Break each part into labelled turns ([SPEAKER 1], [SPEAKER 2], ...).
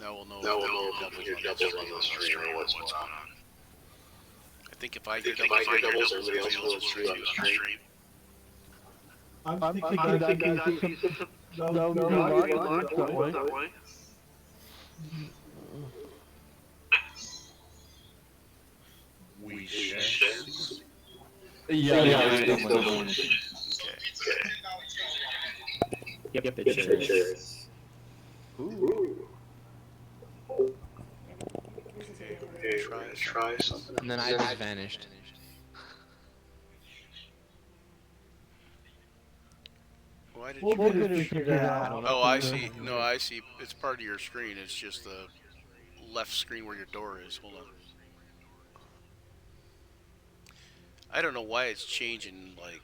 [SPEAKER 1] Now we'll know if your doubles on the stream or what's going on. I think if I hear doubles, everybody else will stream.
[SPEAKER 2] I'm thinking that way.
[SPEAKER 1] We shall see.
[SPEAKER 3] Yeah, it's still going.
[SPEAKER 1] Okay.
[SPEAKER 3] Yep, it shares.
[SPEAKER 1] Ooh. Okay, we're gonna try something.
[SPEAKER 4] And then I just vanished.
[SPEAKER 1] Why did
[SPEAKER 2] We'll get it figured out.
[SPEAKER 1] Oh, I see. No, I see. It's part of your screen. It's just the left screen where your door is. Hold on. I don't know why it's changing, like...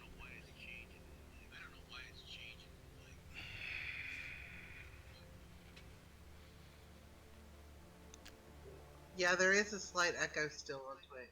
[SPEAKER 5] Yeah, there is a slight echo still on Twitch.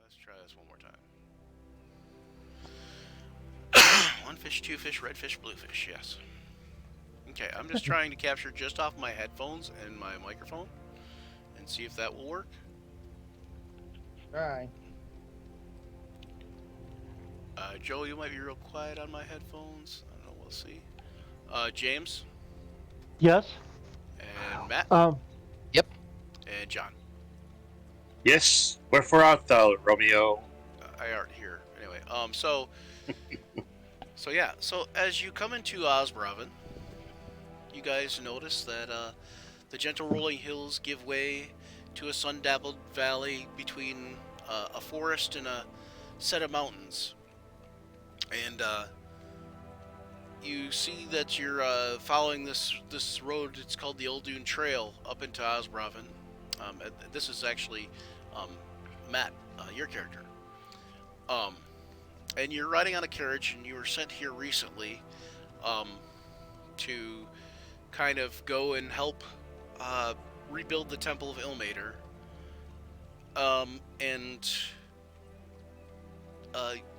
[SPEAKER 1] Let's try this one more time. One fish, two fish, red fish, blue fish, yes. Okay, I'm just trying to capture just off my headphones and my microphone and see if that will work.
[SPEAKER 2] Alright.
[SPEAKER 1] Joe, you might be real quiet on my headphones. I don't know. We'll see. James
[SPEAKER 2] Yes.
[SPEAKER 1] and Matt
[SPEAKER 4] Yep.
[SPEAKER 1] and John.
[SPEAKER 6] Yes. Wherefore art thou, Romeo?
[SPEAKER 1] I aren't here anyway. So yeah. So as you come into Asbravn, you guys notice that the gentle rolling hills give way to a sun-dappled valley between a forest and a set of mountains, and you see that you're following this road. It's called the Old Dune Trail up into Asbravn. This is actually Matt, your character. And you're riding on a carriage, and you were sent here recently to kind of go and help rebuild the Temple of Ilmater. And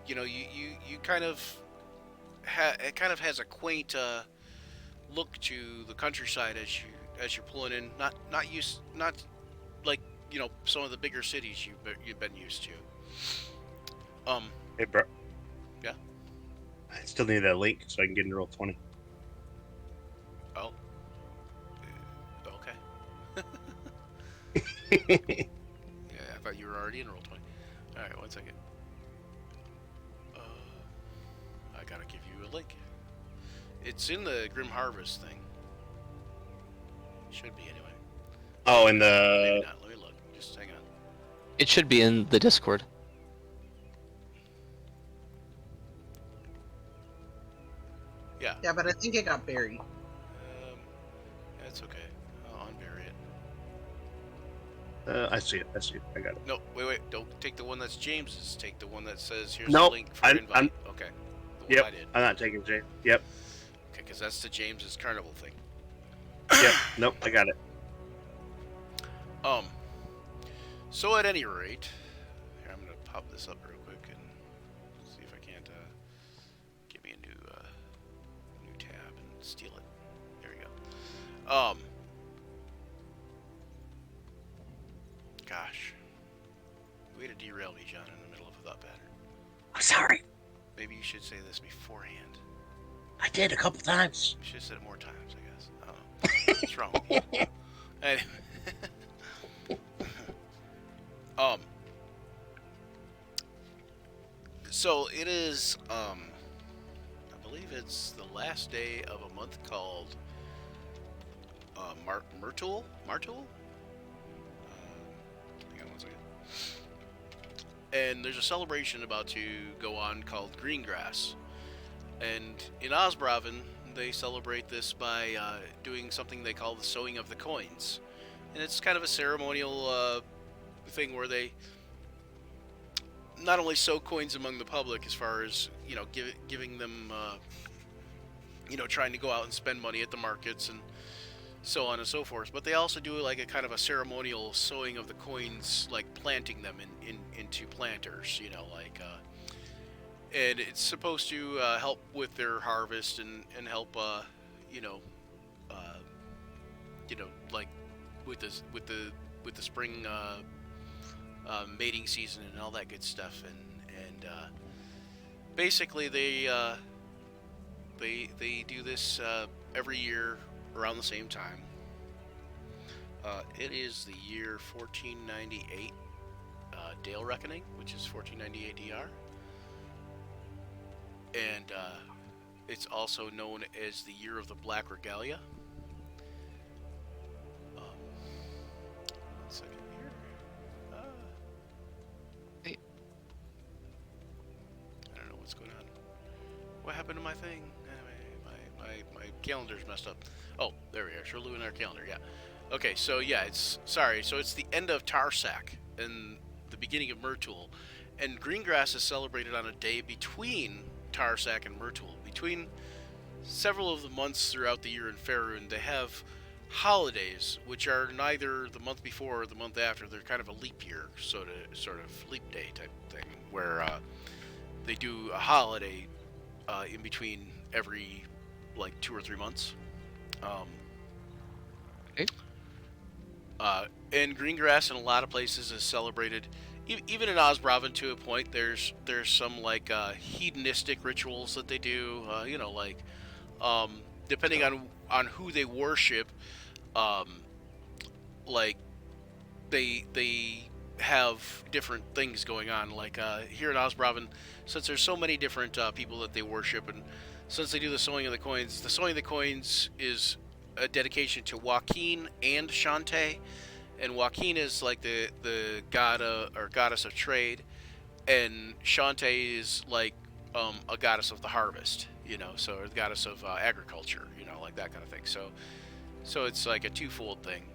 [SPEAKER 1] you kind of it kind of has a quaint look to the countryside as you're pulling in. Not like some of the bigger cities you've been used to.
[SPEAKER 6] Hey, bro.
[SPEAKER 1] Yeah.
[SPEAKER 6] I still need that link so I can get into roll 20.
[SPEAKER 1] Oh. Okay. Yeah, I thought you were already in roll 20. All right, 1 second. I gotta give you a link. It's in the Grim Harvest thing. Should be anyway.
[SPEAKER 6] Oh, and
[SPEAKER 1] Maybe
[SPEAKER 6] the
[SPEAKER 1] not. Let me look. Just hang on.
[SPEAKER 4] It should be in the Discord.
[SPEAKER 1] Yeah.
[SPEAKER 5] Yeah, but I think it got buried.
[SPEAKER 1] That's okay. I'll unbury it.
[SPEAKER 6] I see it. I got it.
[SPEAKER 1] No, wait. Don't take the one that's James's. Take the one that says here's
[SPEAKER 6] Nope,
[SPEAKER 1] the link for
[SPEAKER 6] I'm-
[SPEAKER 1] invite. Okay. The one
[SPEAKER 6] Yep.
[SPEAKER 1] I did.
[SPEAKER 6] I'm not taking James. Yep.
[SPEAKER 1] Okay, because that's the James's carnival thing.
[SPEAKER 6] Yep. Nope. I got it.
[SPEAKER 1] So at any rate, here, I'm gonna pop this up real quick and see if I can't get me a new tab and steal it. There we go. Gosh, way to derail me, John, in the middle of a thought pattern.
[SPEAKER 6] I'm sorry.
[SPEAKER 1] Maybe you should say this beforehand.
[SPEAKER 6] I did a couple times.
[SPEAKER 1] You should have said it more times, I guess. I don't know. What's wrong with you? Anyway. So it is, I believe it's the last day of a month called Myrtle? Hang on 1 second. And there's a celebration about to go on called Greengrass. And in Asbravn, they celebrate this by doing something they call the sowing of the coins. And it's kind of a ceremonial thing where they not only sow coins among the public as far as, giving them, trying to go out and spend money at the markets and so on and so forth, but they also do like a kind of a ceremonial sowing of the coins, like planting them into planters, and it's supposed to help with their harvest and help, like with the spring mating season and all that good stuff, and basically they do this every year around the same time. It is the year 1498 Dale Reckoning, which is 1498 DR, and it's also known as the year of the Black Regalia. 1 second here.
[SPEAKER 4] Hey.
[SPEAKER 1] I don't know what's going on. What happened to my thing? Anyway, my calendar's messed up. Oh, there we are. Sure, lunar calendar. Yeah. Okay, so yeah, so it's the end of Tarsak and the beginning of Myrtul, and Greengrass is celebrated on a day between Tarsak and Myrtul. Between several of the months throughout the year in Faerun, they have holidays, which are neither the month before or the month after. They're kind of a leap year, sort of leap day type thing, where they do a holiday in between every like 2 or 3 months.
[SPEAKER 4] Okay.
[SPEAKER 1] And Greengrass in a lot of places is celebrated even in Asbravn to a point, there's some like hedonistic rituals that they do. You know, like depending on who they worship, um, like they have different things going on. Like here in Asbravn, since there's so many different people that they worship, and since they do the sowing of the coins is a dedication to Joaquin and Shantae. And Joaquin is like the god or goddess of trade, and Shantae is like a goddess of the harvest, you know, so or the goddess of agriculture, you know, like that kind of thing. So it's like a twofold thing.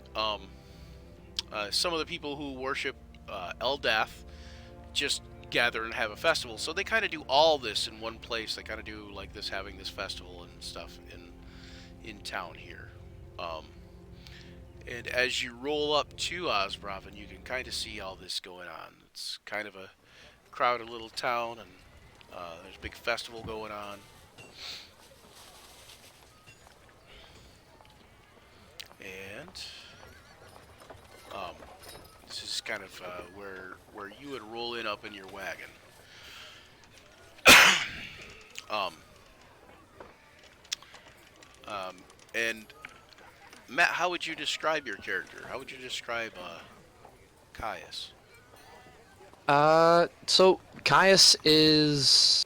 [SPEAKER 1] Some of the people who worship Eldath just gather and have a festival, so they kind of do all this in one place. They kind of do like this, having this festival and stuff in town here. And as you roll up to Asbravn, you can kind of see all this going on. It's kind of a crowded little town, and there's a big festival going on. And this is kind of where you would roll in up in your wagon. And Matt, how would you describe your character? How would you describe Caius?
[SPEAKER 4] So Caius is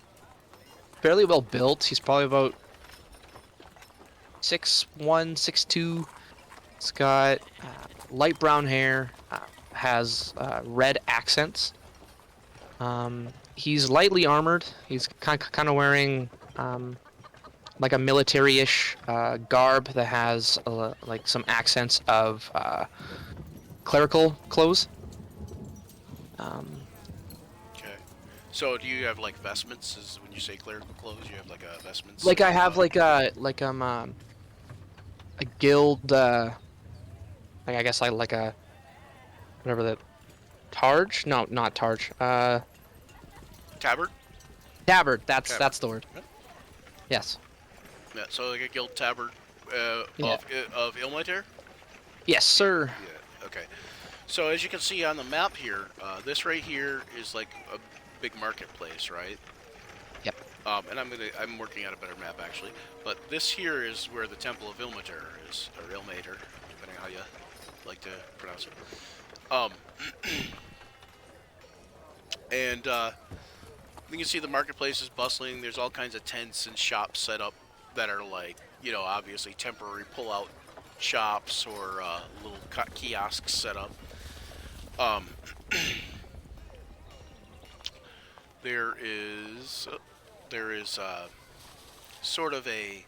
[SPEAKER 4] fairly well built. He's probably about 6'1", 6'2". He's got light brown hair, has red accents. He's lightly armored. He's kind of wearing like a military-ish garb that has like some accents of clerical clothes.
[SPEAKER 1] Okay. So do you have like vestments? Is when you say clerical clothes, you have like vestments?
[SPEAKER 4] Like I have like a guild like I guess like a whatever that targe? No, not targe.
[SPEAKER 1] Tabard?
[SPEAKER 4] Tabard. That's
[SPEAKER 1] Tabard.
[SPEAKER 4] the word.
[SPEAKER 1] Yep.
[SPEAKER 4] Yes.
[SPEAKER 1] Yeah. So like a guild tabard
[SPEAKER 4] Yeah.
[SPEAKER 1] of Ilmater?
[SPEAKER 4] Yes, sir.
[SPEAKER 1] Yeah. Okay. So as you can see on the map here, this right here is like a big marketplace, right?
[SPEAKER 4] Yep.
[SPEAKER 1] And I'm working on a better map actually, but this here is where the Temple of Ilmater is, or Ilmater, depending on how you like to pronounce it. And you can see the marketplace is bustling. There's all kinds of tents and shops set up that are like, you know, obviously temporary pull-out shops or little kiosks set up. There is sort of a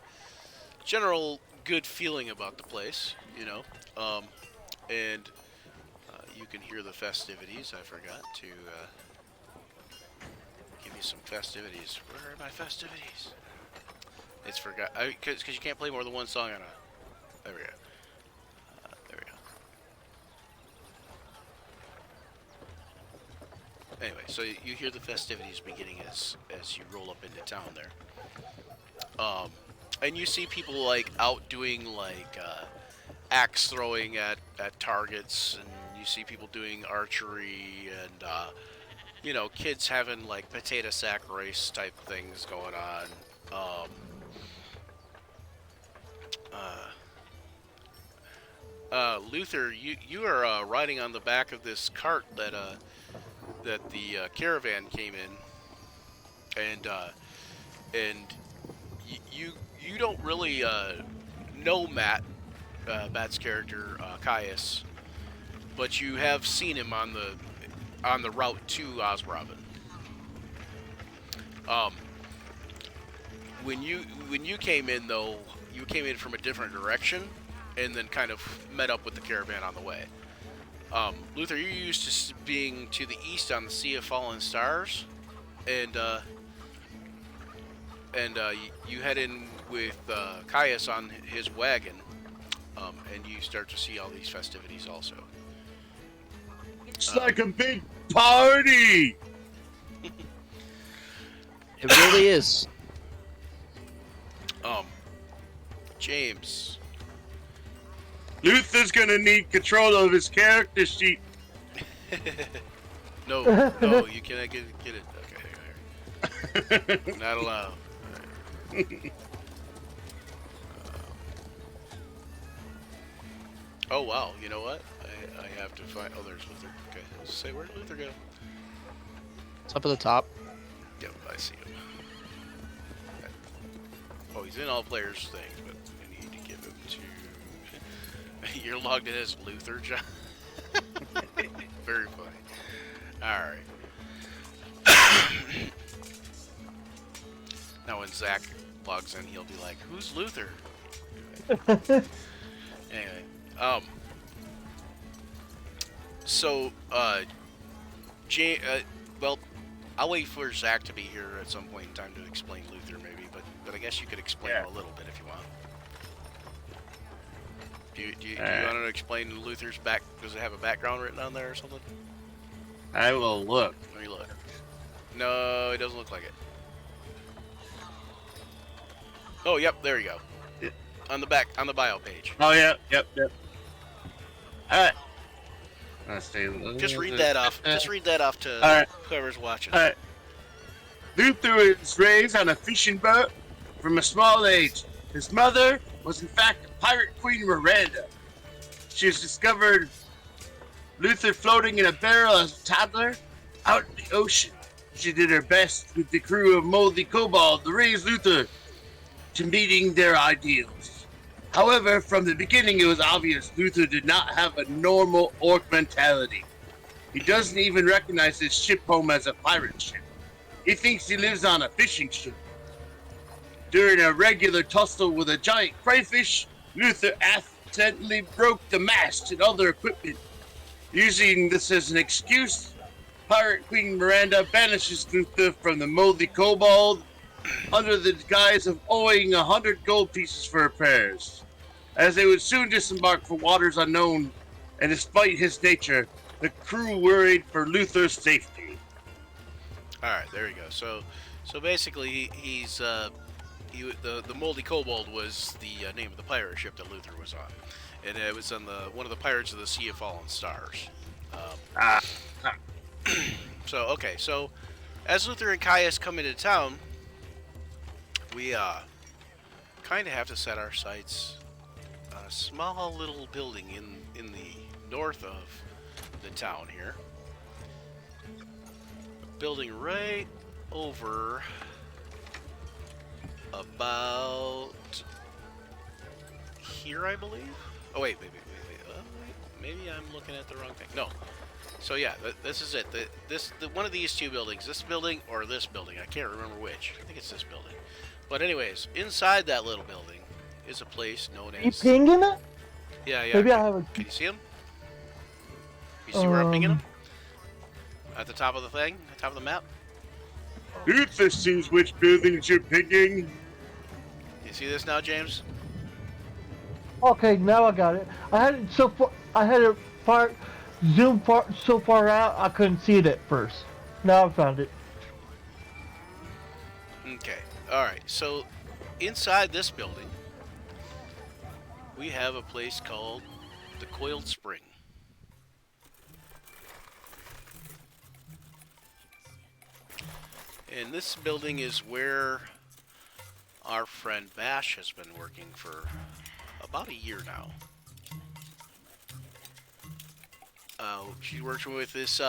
[SPEAKER 1] general good feeling about the place, you know, and you can hear the festivities. I forgot to give you some festivities. Where are my festivities? It's forgot because you can't play more than one song on a. There we go. There we go. Anyway, so you hear the festivities beginning as you roll up into town there. And you see people like out doing like axe throwing at targets, and you see people doing archery, and you know, kids having like potato sack race type things going on. Luther, you are riding on the back of this cart that the caravan came in, and you don't really know Matt's character Caius, but you have seen him on the route to Asbravn. When you came in though, you came in from a different direction, and then kind of met up with the caravan on the way. Luther, you're used to being to the east on the Sea of Fallen Stars, and you head in with Caius on his wagon, and you start to see all these festivities also.
[SPEAKER 6] It's like a big party!
[SPEAKER 4] It really is.
[SPEAKER 1] James.
[SPEAKER 6] Luther's gonna need control of his character sheet.
[SPEAKER 1] No, no, you cannot get it. Okay, here. Not allowed. Oh wow, you know what? I have to find. Oh, there's Luther. Okay, let's say where'd Luther go?
[SPEAKER 4] It's up at the top.
[SPEAKER 1] Yep, I see him. Oh, he's in all players' things, but we need to give him to. You're logged in as Luther, John. Very funny. All right. Now when Zach logs in, he'll be like, "Who's Luther?" Anyway, so well, I'll wait for Zach to be here at some point in time to explain Luther, maybe. But I guess you could explain him a little bit if you want. Do you want to explain Luther's back? Does it have a background written on there or something?
[SPEAKER 6] I will look.
[SPEAKER 1] Let me look. No, it doesn't look like it. Oh, yep, there you go. On the back, on the bio page.
[SPEAKER 6] Oh, yep. Alright.
[SPEAKER 1] Just read that off. Just read that off to whoever's watching.
[SPEAKER 6] Alright. Luther was raised on a fishing boat from a small age. His mother was in fact Pirate Queen Miranda. She was discovered Luther floating in a barrel as a toddler out in the ocean. She did her best with the crew of Moldy Kobold to raise Luther to meeting their ideals. However, from the beginning it was obvious Luther did not have a normal orc mentality. He doesn't even recognize his ship home as a pirate ship. He thinks he lives on a fishing ship. During a regular tussle with a giant crayfish, Luther accidentally broke the mast and other equipment. Using this as an excuse, Pirate Queen Miranda banishes Luther from the Moldy Kobold under the guise of owing 100 gold pieces for repairs. As they would soon disembark for waters unknown, and despite his nature, the crew worried for Luther's safety.
[SPEAKER 1] All right, there you go. So basically, the Moldy Kobold was the name of the pirate ship that Luther was on, and it was on one of the Pirates of the Sea of Fallen Stars. So as Luther and Caius come into town, we kind of have to set our sights on a small little building in the north of the town here. A building right over about here, I believe. Oh wait. Maybe I'm looking at the wrong thing. No. So yeah, this is it. One of these two buildings, this building or this building, I can't remember which. I think it's this building. But anyways, inside that little building is a place known as...
[SPEAKER 2] You pinging it?
[SPEAKER 1] Yeah.
[SPEAKER 2] Maybe I have a...
[SPEAKER 1] Can you see him? You see where I'm pinging him? At the top of the thing? At the top of the map?
[SPEAKER 6] Luther sees which buildings you're picking.
[SPEAKER 1] You see this now, James?
[SPEAKER 2] Okay, now I got it. I had it so far. I had it so far out. I couldn't see it at first. Now I found it.
[SPEAKER 1] Okay. All right. So inside this building, we have a place called the Coiled Spring. And this building is where our friend Bash has been working for about a year now. She's working with this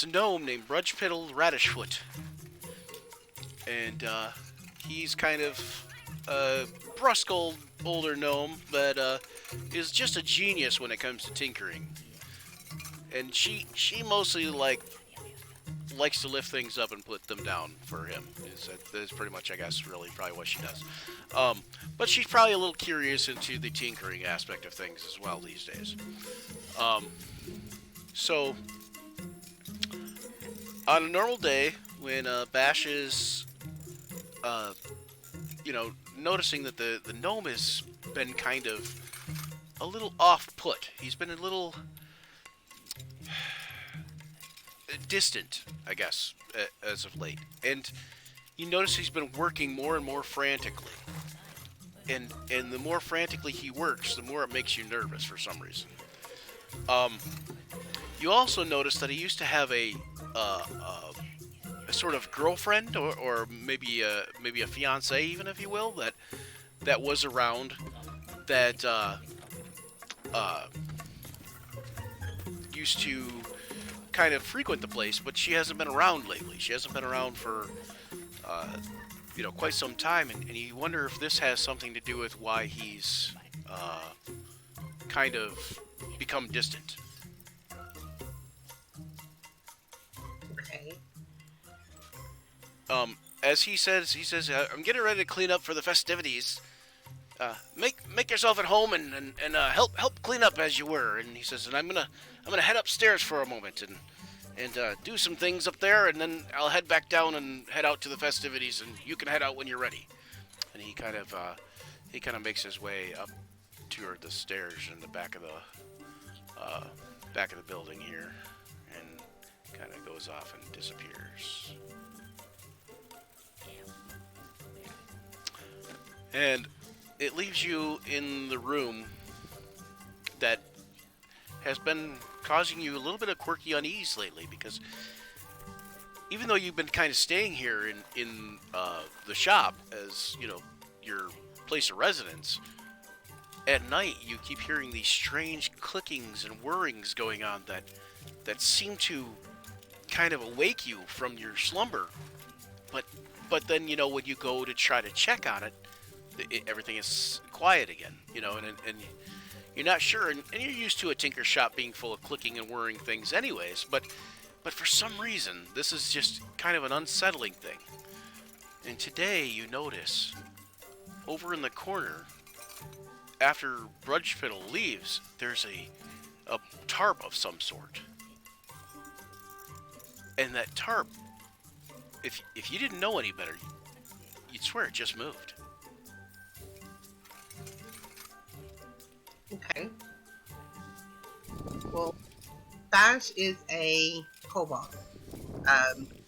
[SPEAKER 1] gnome named Brudgepiddle Radishfoot. And he's kind of a brusque older gnome that is just a genius when it comes to tinkering. And she mostly likes to lift things up and put them down for him. Is pretty much, I guess, really probably what she does. But she's probably a little curious into the tinkering aspect of things as well these days. So on a normal day, when Bash is, noticing that the gnome has been kind of a little off-put. He's been a little distant, I guess, as of late. And you notice he's been working more and more frantically. And the more frantically he works, the more it makes you nervous for some reason. You also notice that he used to have a sort of girlfriend, or maybe a fiance, even if you will, that was around, that used to kind of frequent the place, but she hasn't been around lately. She hasn't been around for quite some time, and you wonder if this has something to do with why he's kind of become distant.
[SPEAKER 5] Okay.
[SPEAKER 1] As he says, I'm getting ready to clean up for the festivities. Make yourself at home and help clean up as you were. And he says, and I'm gonna head upstairs for a moment and do some things up there, and then I'll head back down and head out to the festivities, and you can head out when you're ready. And he kind of makes his way up toward the stairs in the back of the building here, and kind of goes off and disappears. And it leaves you in the room that has been causing you a little bit of quirky unease lately, because even though you've been kind of staying here in the shop as, your place of residence, at night you keep hearing these strange clickings and whirrings going on that seem to kind of awake you from your slumber. But then, when you go to try to check on it, everything is quiet again, and you're not sure, and you're used to a tinker shop being full of clicking and whirring things anyways, but for some reason, this is just kind of an unsettling thing. And today, you notice, over in the corner, after Brudgefiddle leaves, there's a tarp of some sort. And that tarp, if you didn't know any better, you'd swear it just moved.
[SPEAKER 5] Okay. Well, Bash is a kobold.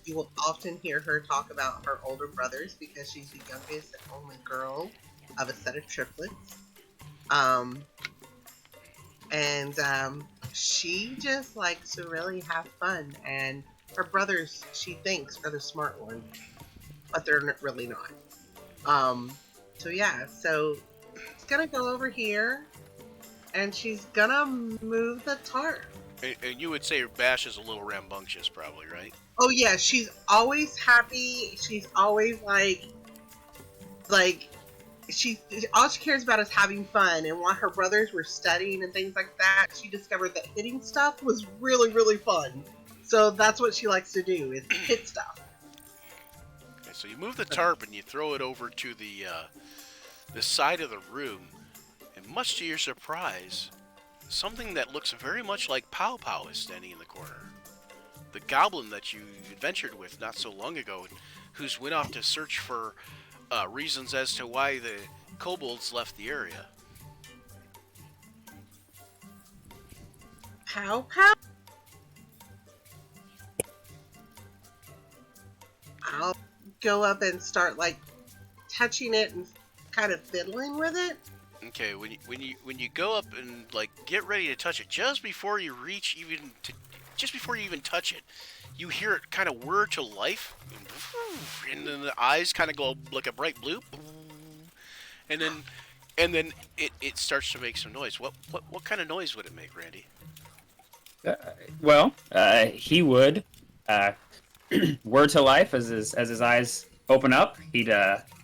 [SPEAKER 5] You will often hear her talk about her older brothers because she's the youngest and only girl of a set of triplets. She just likes to really have fun, and her brothers, she thinks, are the smart ones, but they're really not. So it's gonna go over here, and she's gonna move the tarp.
[SPEAKER 1] And you would say Bash is a little rambunctious, probably, right?
[SPEAKER 5] Oh yeah, she's always happy. She's always like all she cares about is having fun. And while her brothers were studying and things like that, she discovered that hitting stuff was really, really fun. So that's what she likes to do, is hit stuff.
[SPEAKER 1] Okay, so you move the tarp and you throw it over to the side of the room, and much to your surprise, something that looks very much like Pow Pow is standing in the corner. The goblin that you adventured with not so long ago, who's went off to search for reasons as to why the kobolds left the area.
[SPEAKER 5] Pow Pow? I'll go up and start touching it and kind of fiddling with it.
[SPEAKER 1] Okay, when you go up and get ready to touch it, just before you even touch it, you hear it kind of whir to life, and then the eyes kind of go like a bright blue, and then it starts to make some noise. What kind of noise would it make, Randy?
[SPEAKER 7] He would whir to life as his eyes open up. He'd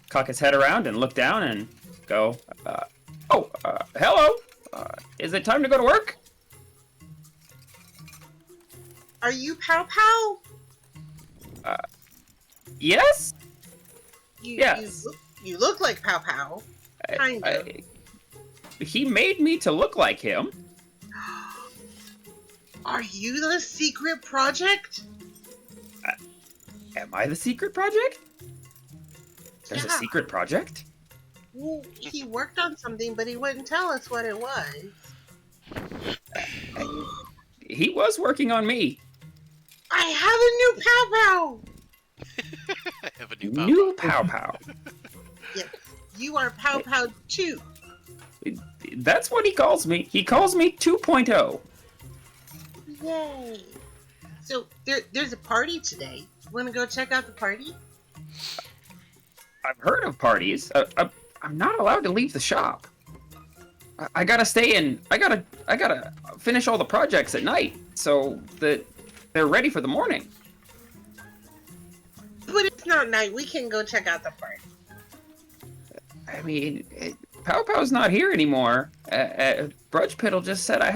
[SPEAKER 7] cock his head around and look down and go, hello. Is it time to go to work?
[SPEAKER 5] Are you Pow Pow?
[SPEAKER 7] Yes.
[SPEAKER 5] Yes. You look like Pow Pow. Kind of.
[SPEAKER 7] He made me to look like him.
[SPEAKER 5] Are you the secret project?
[SPEAKER 7] Am I the secret project? There's a
[SPEAKER 5] Yeah.
[SPEAKER 7] secret project?
[SPEAKER 5] Well, he worked on something, but he wouldn't tell us what it was.
[SPEAKER 7] He was working on me.
[SPEAKER 5] I have a new Pow Pow!
[SPEAKER 1] I have a
[SPEAKER 7] New Pow Pow.
[SPEAKER 5] Yeah, you are Pow Pow too.
[SPEAKER 7] That's what he calls me. He calls me 2.0.
[SPEAKER 5] Yay! So there's a party today. Want to go check out the party?
[SPEAKER 7] I've heard of parties. I'm not allowed to leave the shop. I gotta stay in. I gotta finish all the projects at night so that they're ready for the morning.
[SPEAKER 5] But it's not night. We can go check out the party.
[SPEAKER 7] I mean, Pow Pow's not here anymore. Brudge Piddle just said I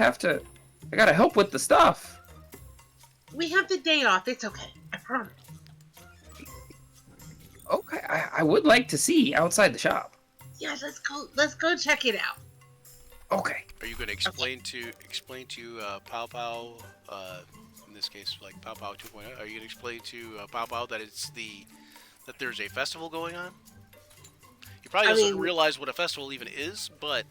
[SPEAKER 7] gotta help with the stuff.
[SPEAKER 5] We have the day off. It's okay. I promise.
[SPEAKER 7] Okay, I would like to see outside the shop.
[SPEAKER 5] Yeah, let's go. Let's go check it out.
[SPEAKER 7] Okay.
[SPEAKER 1] Are you going to explain to Pow Pow, in this case, like Pow Pow 2.0? Are you going to explain to Pow Pow that that there's a festival going on? He probably doesn't realize what a festival even is, but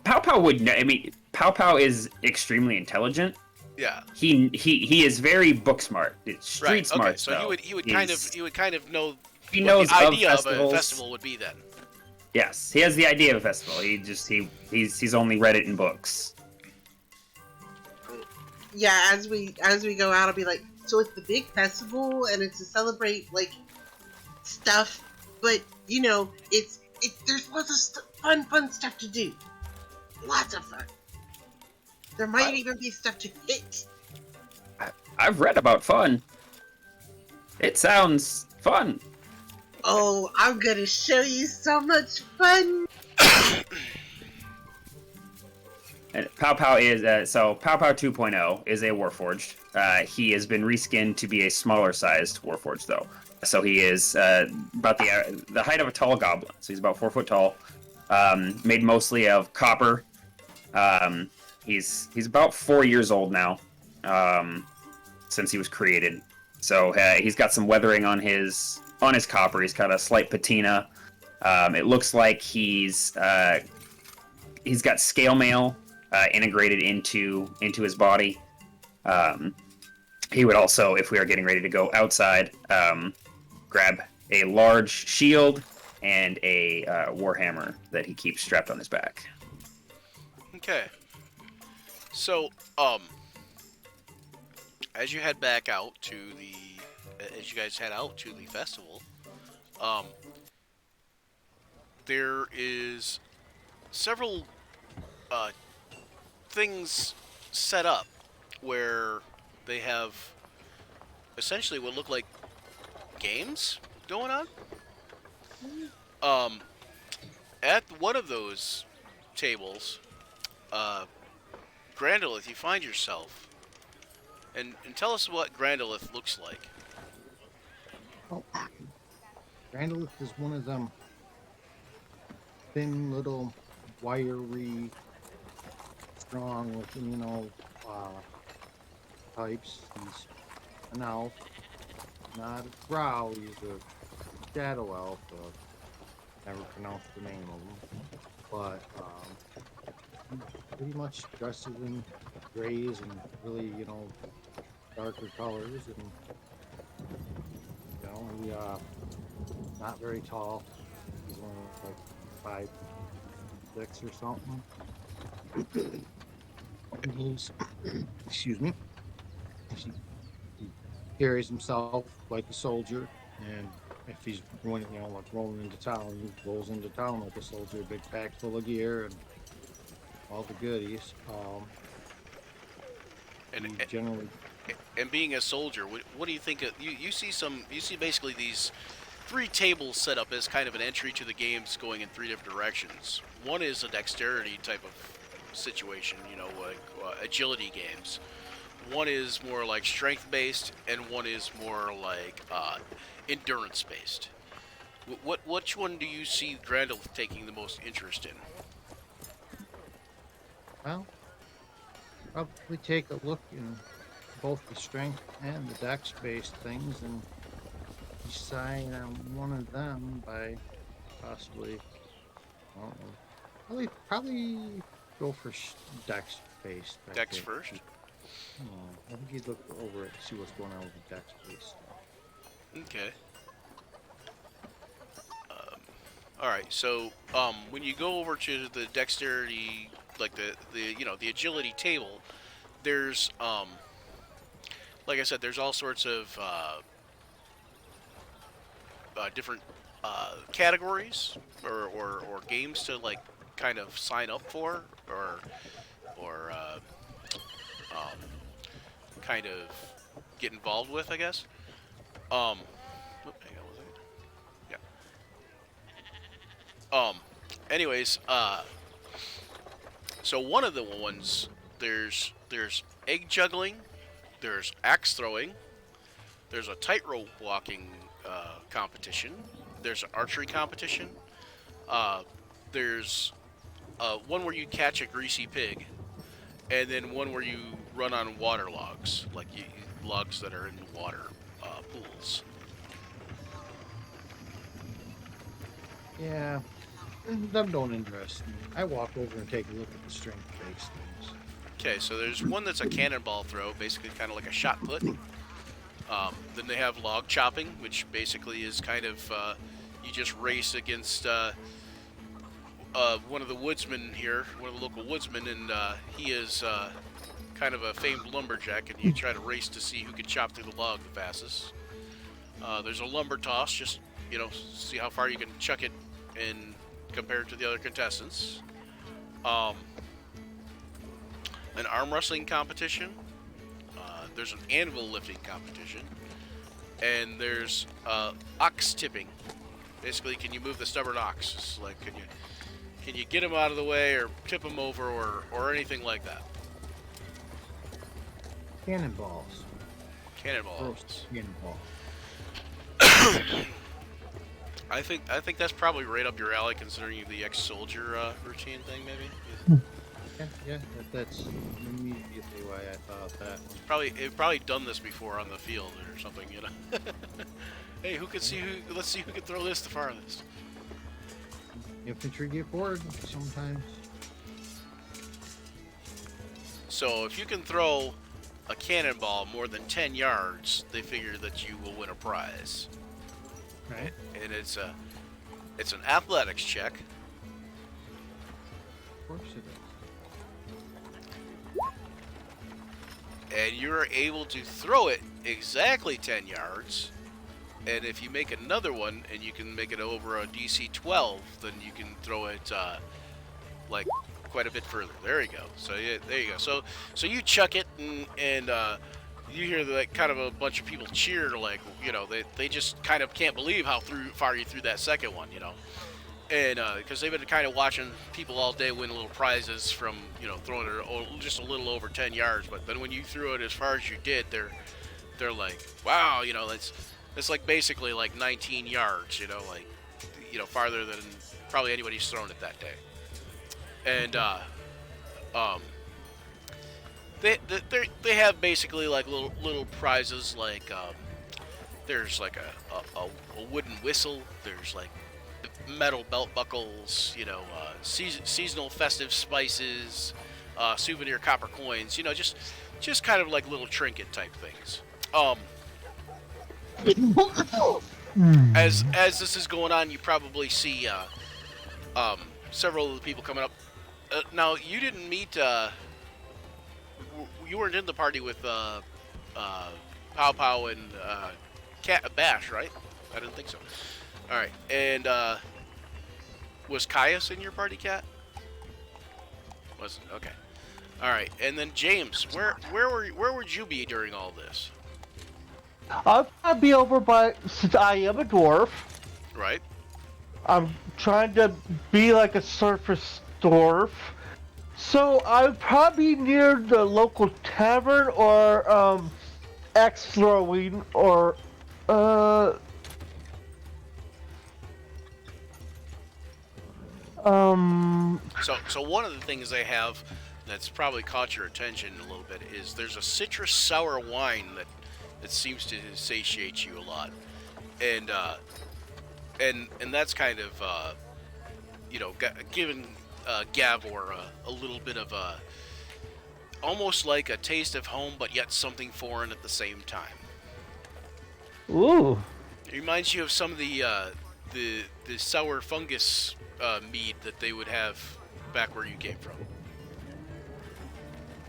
[SPEAKER 7] Pow Pow would know. I mean, Pow Pow is extremely intelligent.
[SPEAKER 1] yeah,
[SPEAKER 7] He is very book smart. It's street
[SPEAKER 1] right.
[SPEAKER 7] smart.
[SPEAKER 1] Okay, so he would kind of know
[SPEAKER 7] He
[SPEAKER 1] what
[SPEAKER 7] knows
[SPEAKER 1] the idea
[SPEAKER 7] of
[SPEAKER 1] of a festival would be then.
[SPEAKER 7] Yes, he has the idea of a festival. He's only read it in books.
[SPEAKER 5] Yeah, as we go out, I'll be like, so it's the big festival, and it's to celebrate like stuff, but you know, it's there's lots of fun stuff to do. Lots of fun. There might even be stuff to hit.
[SPEAKER 7] I've read about fun. It sounds fun.
[SPEAKER 5] Oh, I'm gonna show you so much fun.
[SPEAKER 7] And Pow Pow is Pow Pow 2.0 is a Warforged. He has been reskinned to be a smaller sized Warforged though. So he is about the height of a tall goblin. So he's about 4 foot tall. Made mostly of copper. He's about 4 years old now, since he was created. So he's got some weathering on his copper. He's got a slight patina. It looks like he's got scale mail integrated into his body. He would also, if we are getting ready to go outside, grab a large shield and a warhammer that he keeps strapped on his back.
[SPEAKER 1] Okay. So, as you head back out to as you guys head out to the festival, there is several things set up where they have essentially what look like games going on. At one of those tables, Grandolith, you find yourself, and tell us what Grandolith looks like.
[SPEAKER 8] Oh, Grandolith is one of them thin little wiry, strong looking, types. He's an elf, not a drow. He's a shadow elf. Never pronounced the name of him, but he pretty much dresses in grays and really, darker colors, and he not very tall. He's only like 5'6" or something. And he's excuse me. He carries himself like a soldier, and if he's going, rolling into town, he rolls into town like a soldier, a big pack full of gear and all the goodies.
[SPEAKER 1] And being a soldier, what do you think? You see basically these 3 tables set up as kind of an entry to the games, going in 3 different directions. One is a dexterity type of situation, like agility games. One is more like strength based, and one is more like endurance based. Which one do you see Grandolph taking the most interest in?
[SPEAKER 8] Well, probably take a look in both the strength and the dex-based things and decide on one of them by possibly, I don't know, probably go for dex-based.
[SPEAKER 1] Dex first?
[SPEAKER 8] I think you'd look over it and see what's going on with the dex-based stuff.
[SPEAKER 1] Okay. Alright, so when you go over to the dexterity, like the agility table, there's like I said, there's all sorts of different categories or games to like kind of sign up for or um, kind of get involved with, I guess. Hang on one second. Yeah. Anyways, so one of the ones there's egg juggling, there's axe throwing, there's a tightrope walking competition, there's an archery competition, there's one where you catch a greasy pig, and then one where you run on water logs, like logs that are in the water pools.
[SPEAKER 8] Yeah, them don't interest me. I walk over and take a look at the strength-based things.
[SPEAKER 1] Okay, so there's one that's a cannonball throw, basically kind of like a shot put. Then they have log chopping, which basically is kind of you just race against one of the woodsmen here, one of the local woodsmen, and he is kind of a famed lumberjack, and you try to race to see who can chop through the log the fastest. There's a lumber toss, just see how far you can chuck it and compare it to the other contestants. An arm wrestling competition. There's an anvil lifting competition, and there's ox tipping. Basically, can you move the stubborn ox? It's like, can you get him out of the way or tip him over or anything like that?
[SPEAKER 8] Cannonballs.
[SPEAKER 1] Cannonballs.
[SPEAKER 8] First cannonball.
[SPEAKER 1] I think that's probably right up your alley, considering the ex-soldier routine thing, maybe.
[SPEAKER 8] Yeah, that's immediately why I thought that one.
[SPEAKER 1] They've probably done this before on the field or something, Hey, let's see who can throw this the farthest.
[SPEAKER 8] Infantry get bored sometimes.
[SPEAKER 1] So if you can throw a cannonball more than 10 yards, they figure that you will win a prize.
[SPEAKER 8] Right.
[SPEAKER 1] And it's an athletics check.
[SPEAKER 8] Of course it is.
[SPEAKER 1] And you're able to throw it exactly 10 yards. And if you make another one and you can make it over a DC 12, then you can throw it like quite a bit further. There you go. So yeah, there you go. So you chuck it and you hear like kind of a bunch of people cheer, like they just kind of can't believe how far you threw that second one, and because they've been kind of watching people all day win little prizes from throwing it just a little over 10 yards, but then when you threw it as far as you did, they're like, wow, it's like basically like 19 yards, farther than probably anybody's thrown it that day. And they have basically like little prizes, like there's like a wooden whistle, there's like metal belt buckles, seasonal festive spices, souvenir copper coins, just kind of like little trinket type things. As this is going on, you probably see several of the people coming up. Now, you didn't meet. You weren't in the party with Pow Pow and Bash, right? I didn't think so. All right, and was Caius in your party, Cat? Wasn't. Okay. All right, and then James, where would you be during all this?
[SPEAKER 2] I'd be over since I am a dwarf.
[SPEAKER 1] Right.
[SPEAKER 2] I'm trying to be like a surface dwarf. So I'd probably be near the local tavern or axe throwing or
[SPEAKER 1] So one of the things they have that's probably caught your attention a little bit is there's a citrus sour wine that seems to satiate you a lot, and that's kind of given Gavor a little bit of almost like a taste of home, but yet something foreign at the same time.
[SPEAKER 2] ooh.
[SPEAKER 1] It reminds you of some of the sour fungus mead that they would have back where you came from.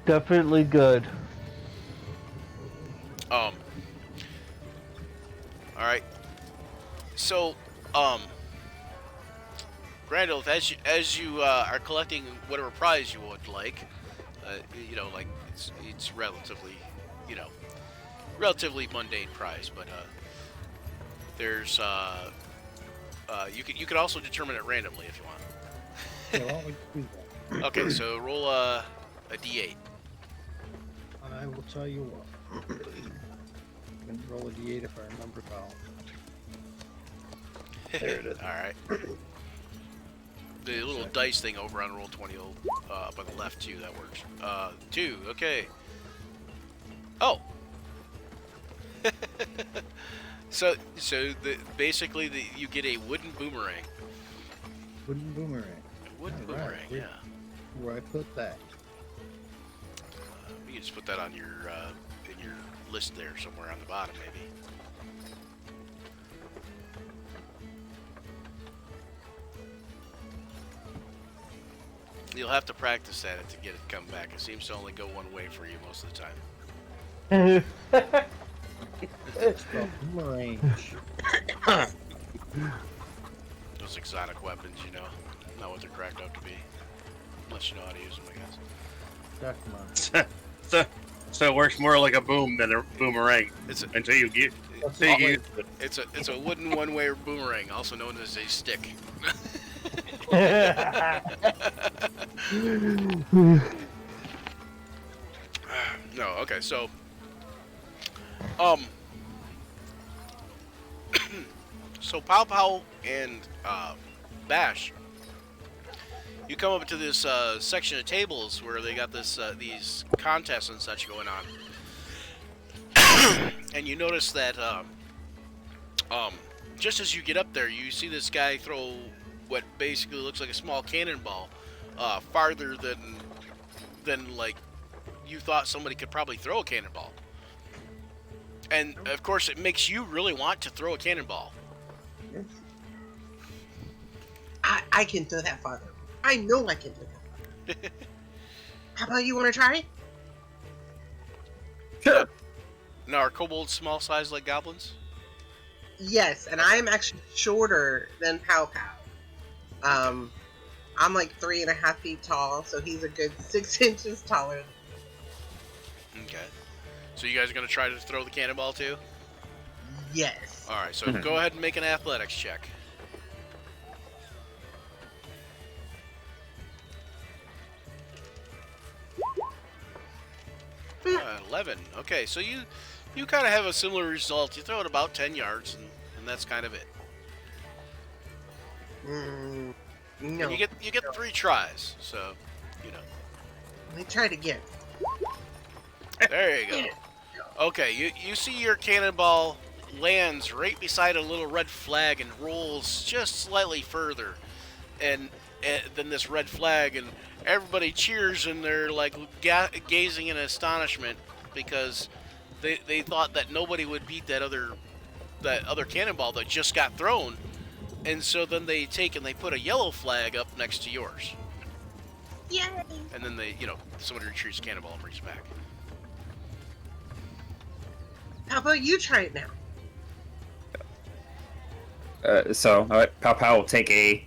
[SPEAKER 2] Definitely good.
[SPEAKER 1] All right. So, Randall, as you are collecting whatever prize you would like, like it's relatively, you know, relatively mundane prize, but there's you could also determine it randomly if you want.
[SPEAKER 8] Yeah, why don't we do that?
[SPEAKER 1] Okay, so roll a d8.
[SPEAKER 8] I will tell you what. I'm going to roll a d8 if I remember well. There it is.
[SPEAKER 1] All right. The little dice thing over on roll 20 will, by the left too. That works. 2. Okay. Oh. Basically you get a wooden boomerang.
[SPEAKER 8] Wooden boomerang.
[SPEAKER 1] A wooden boomerang.
[SPEAKER 8] Where,
[SPEAKER 1] Yeah.
[SPEAKER 8] Where I put that?
[SPEAKER 1] You can just put that on your in your list there somewhere on the bottom, maybe. You'll have to practice at it to get it to come back. It seems to only go one way for you most of the time.
[SPEAKER 8] It's called boomerang.
[SPEAKER 1] Those exotic weapons, not what they're cracked up to be. Unless you know how to use them, I guess.
[SPEAKER 6] So it works more like a boom than a boomerang. Until you get.
[SPEAKER 1] It's a wooden one-way boomerang, also known as a stick. No, okay, so so Pow Pow and Bash, you come up to this section of tables where they got these contests and such going on, and you notice that just as you get up there, you see this guy throw what basically looks like a small cannonball farther than like you thought somebody could probably throw a cannonball. And of course it makes you really want to throw a cannonball.
[SPEAKER 5] I can throw that farther. I know I can do that. How about you want to try?
[SPEAKER 7] Sure.
[SPEAKER 1] Now, are kobolds small size like goblins?
[SPEAKER 5] Yes, and I'm actually shorter than Pow Pow. I'm like 3.5 feet tall, so he's a good 6 inches taller.
[SPEAKER 1] Okay. So you guys are going to try to throw the cannonball too?
[SPEAKER 5] Yes.
[SPEAKER 1] Alright, so go ahead and make an athletics check. 11. Okay, so you kind of have a similar result. You throw it about 10 yards, and that's kind of it.
[SPEAKER 5] No.
[SPEAKER 1] And you get 3 tries, so
[SPEAKER 5] Let me try it again.
[SPEAKER 1] There you go. Okay, you see your cannonball lands right beside a little red flag and rolls just slightly further, and than this red flag, and everybody cheers and they're like gazing in astonishment because they thought that nobody would beat that other cannonball that just got thrown, and so then they take and they put a yellow flag up next to yours.
[SPEAKER 5] Yay!
[SPEAKER 1] And then somebody retrieves the cannonball and brings it back.
[SPEAKER 5] How about you try it now?
[SPEAKER 7] Pow Pow will take a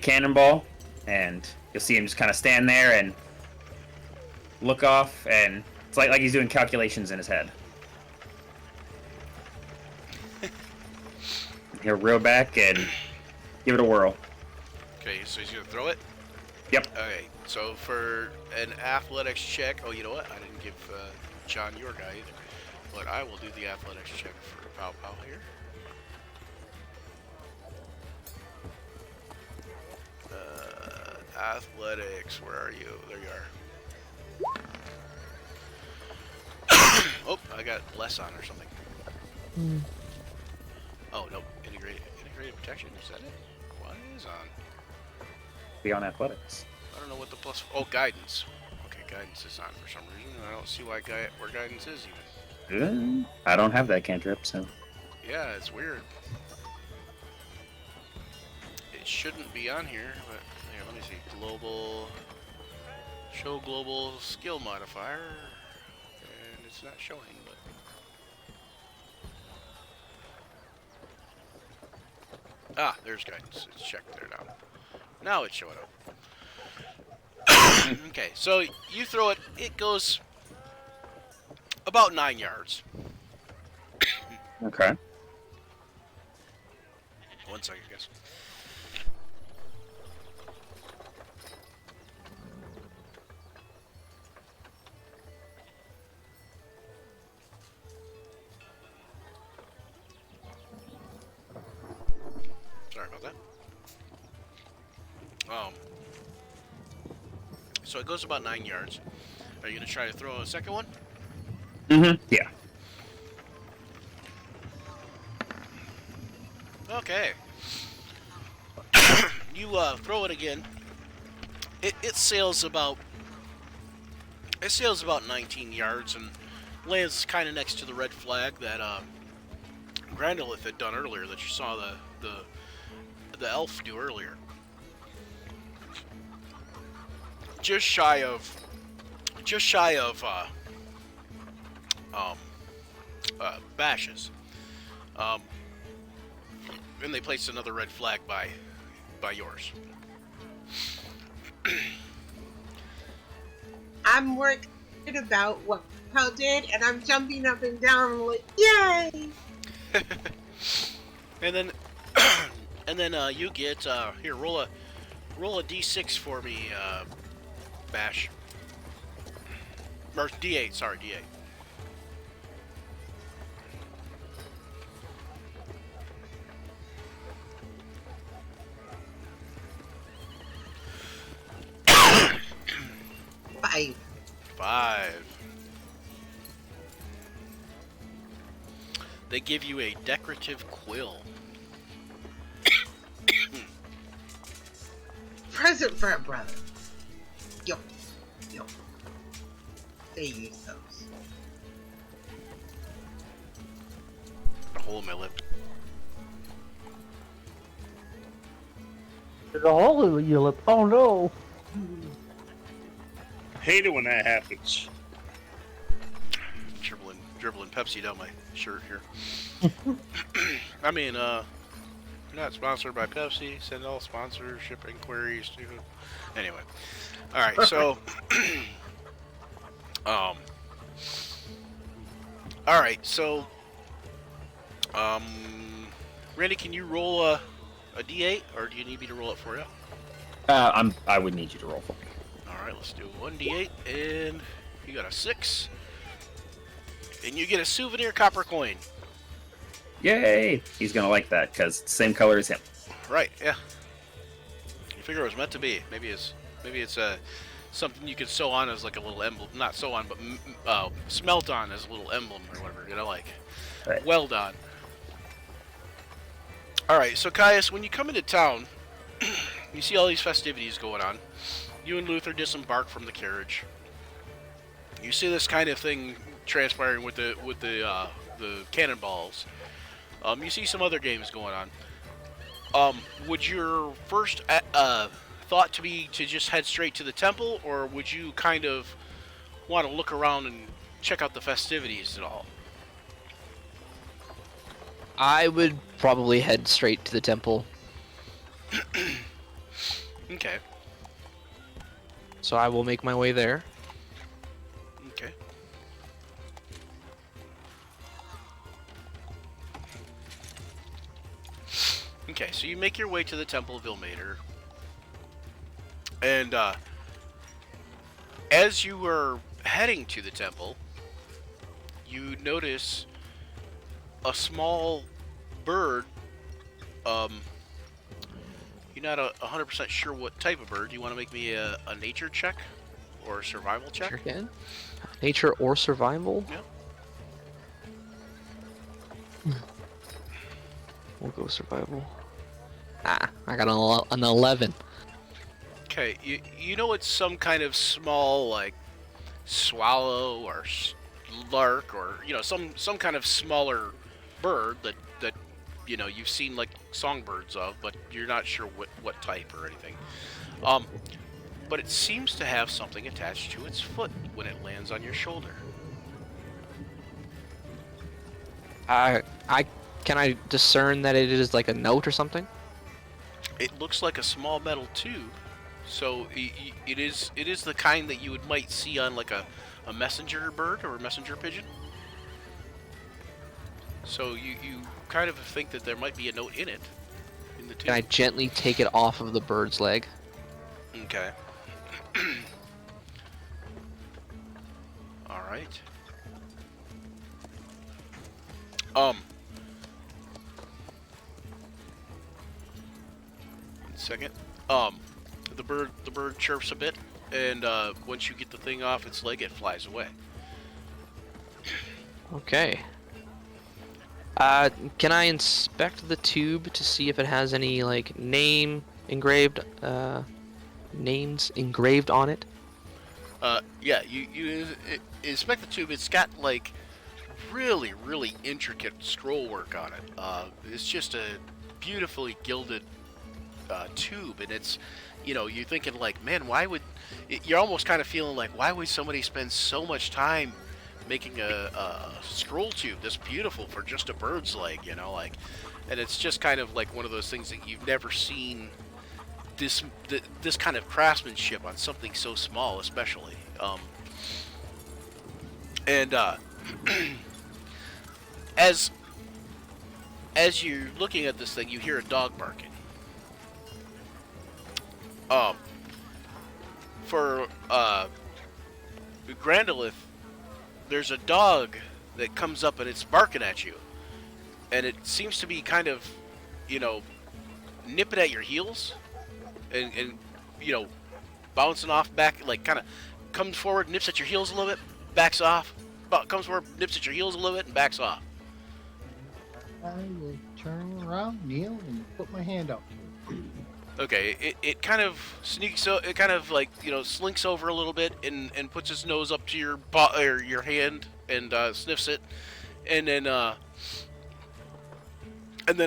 [SPEAKER 7] cannonball, and you'll see him just kind of stand there and look off, and it's like he's doing calculations in his head. He'll reel back and give it a whirl.
[SPEAKER 1] Okay, so he's gonna throw it?
[SPEAKER 7] Yep.
[SPEAKER 1] Okay, so for an athletics check, oh, you know what? I didn't give John your guy either, but I will do the athletics check for Pow Pow here. Athletics, where are you? There you are. Oh, I got less on or something. Oh, no, integrated protection, is that it? What is on?
[SPEAKER 7] Be on athletics.
[SPEAKER 1] I don't know what the plus. Oh, guidance. Okay, guidance is on for some reason. I don't see where guidance is even.
[SPEAKER 7] I don't have that cantrip, so.
[SPEAKER 1] Yeah, it's weird. It shouldn't be on here, but here, let me see. Global Show global skill modifier, and it's not showing, but there's guidance. It's checked there now. Now it's showing up. Okay, so you throw it. It goes about 9 yards.
[SPEAKER 7] Okay.
[SPEAKER 1] 1 second, guys. Sorry about that. So it goes about 9 yards. Are you gonna try to throw a second one?
[SPEAKER 7] Mm-hmm. Yeah.
[SPEAKER 1] Okay. You throw it again. It sails about 19 yards and lands kind of next to the red flag that Grandolith had done earlier, that you saw the elf do earlier. Just shy of bashes. And they placed another red flag by yours.
[SPEAKER 5] I'm worried about what Pell did, and I'm jumping up and down like, yay!
[SPEAKER 1] And then you get here. Roll a d6 for me, Bash. Or d8. Sorry, d8.
[SPEAKER 5] Five.
[SPEAKER 1] 5. They give you a decorative quill.
[SPEAKER 5] Present for a brother. Yo. They use those.
[SPEAKER 1] A hole in my lip.
[SPEAKER 2] There's a hole in your lip. Oh no.
[SPEAKER 6] Hate it when that happens.
[SPEAKER 1] Dribbling Pepsi down my shirt here. I mean, we're not sponsored by Pepsi. Send all sponsorship inquiries to. Anyway, all right. So, all right. So, Randy, can you roll a d8, or do you need me to roll it for you?
[SPEAKER 7] I would need you to roll for me.
[SPEAKER 1] All right, let's do 1d8, and you got a 6, and you get a souvenir copper coin.
[SPEAKER 7] Yay! He's gonna like that because it's the same color as him.
[SPEAKER 1] Right? Yeah. You figure it was meant to be. Maybe it's something you could sew on as like a little emblem. Not sew on, but smelt on as a little emblem or whatever. You know, like
[SPEAKER 7] Right.
[SPEAKER 1] weld on. All right. So Caius, when you come into town, you see all these festivities going on. You and Luther disembark from the carriage. You see this kind of thing transpiring with the cannonballs. You see some other games going on. Would your first thought to be to just head straight to the temple, or would you kind of want to look around and check out the festivities at all?
[SPEAKER 4] I would probably head straight to the temple.
[SPEAKER 1] Okay.
[SPEAKER 4] So I will make my way there.
[SPEAKER 1] Okay. Okay, so you make your way to the Temple of Ilmater. And as you were heading to the temple, you notice a small bird. You're not 100% sure what type of bird. Do you want to make me a nature check or a survival check?
[SPEAKER 4] Sure can. Nature or survival?
[SPEAKER 1] Yeah.
[SPEAKER 4] We'll go survival. I got an 11.
[SPEAKER 1] Okay, you know it's some kind of small, like, swallow or lark or, some kind of smaller bird that you've seen, like, songbirds of, but you're not sure what type or anything. but it seems to have something attached to its foot when it lands on your shoulder.
[SPEAKER 4] I can I discern that it is like a note or something?
[SPEAKER 1] It looks like a small metal tube, so it is the kind that you might see on like a messenger bird or a messenger pigeon. So you kind of think that there might be a note in it, in the tube.
[SPEAKER 4] Can I gently take it off of the bird's leg?
[SPEAKER 1] Okay. All right. One second. The bird chirps a bit, and once you get the thing off its leg, it flies away.
[SPEAKER 4] Okay. Can I inspect the tube to see if it has any like names engraved on it?
[SPEAKER 1] Yeah, you inspect the tube. It's got like really intricate scroll work on it. It's just a beautifully gilded tube, and it's, you're thinking like, man, why would you're almost kind of feeling like, why would somebody spend so much time making a scroll tube this beautiful for just a bird's leg, like, and it's just kind of like one of those things that you've never seen this kind of craftsmanship on something so small, especially. And as you're looking at this thing, you hear a dog barking. For Grandolith, there's a dog that comes up and it's barking at you, and it seems to be kind of, nipping at your heels, and bouncing off back, like kind of comes forward, nips at your heels a little bit, backs off, comes forward, nips at your heels a little bit, and backs off.
[SPEAKER 8] I will turn around, kneel, and put my hand out to it.
[SPEAKER 1] Okay, it kind of sneaks, so it kind of like, slinks over a little bit and puts its nose up to your or your hand and sniffs it, and then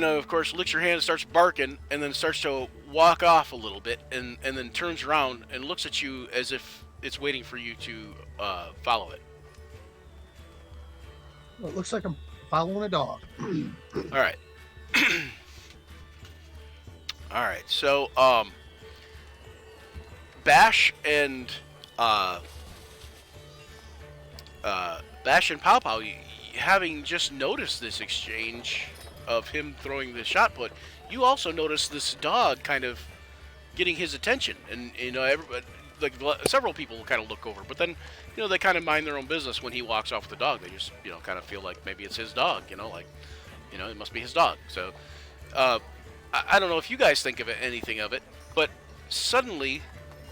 [SPEAKER 1] of course licks your hand and starts barking, and then starts to walk off a little bit, and then turns around and looks at you as if it's waiting for you to follow it.
[SPEAKER 8] Well, it looks like I'm following a dog.
[SPEAKER 1] All right. All right. So, Bash and Pow Pow, having just noticed this exchange of him throwing the shot put, you also notice this dog kind of getting his attention, and everybody, like several people kind of look over, but then they kind of mind their own business when he walks off with the dog. They just kind of feel like maybe it's his dog, it must be his dog. So I don't know if you guys think of anything of it, but suddenly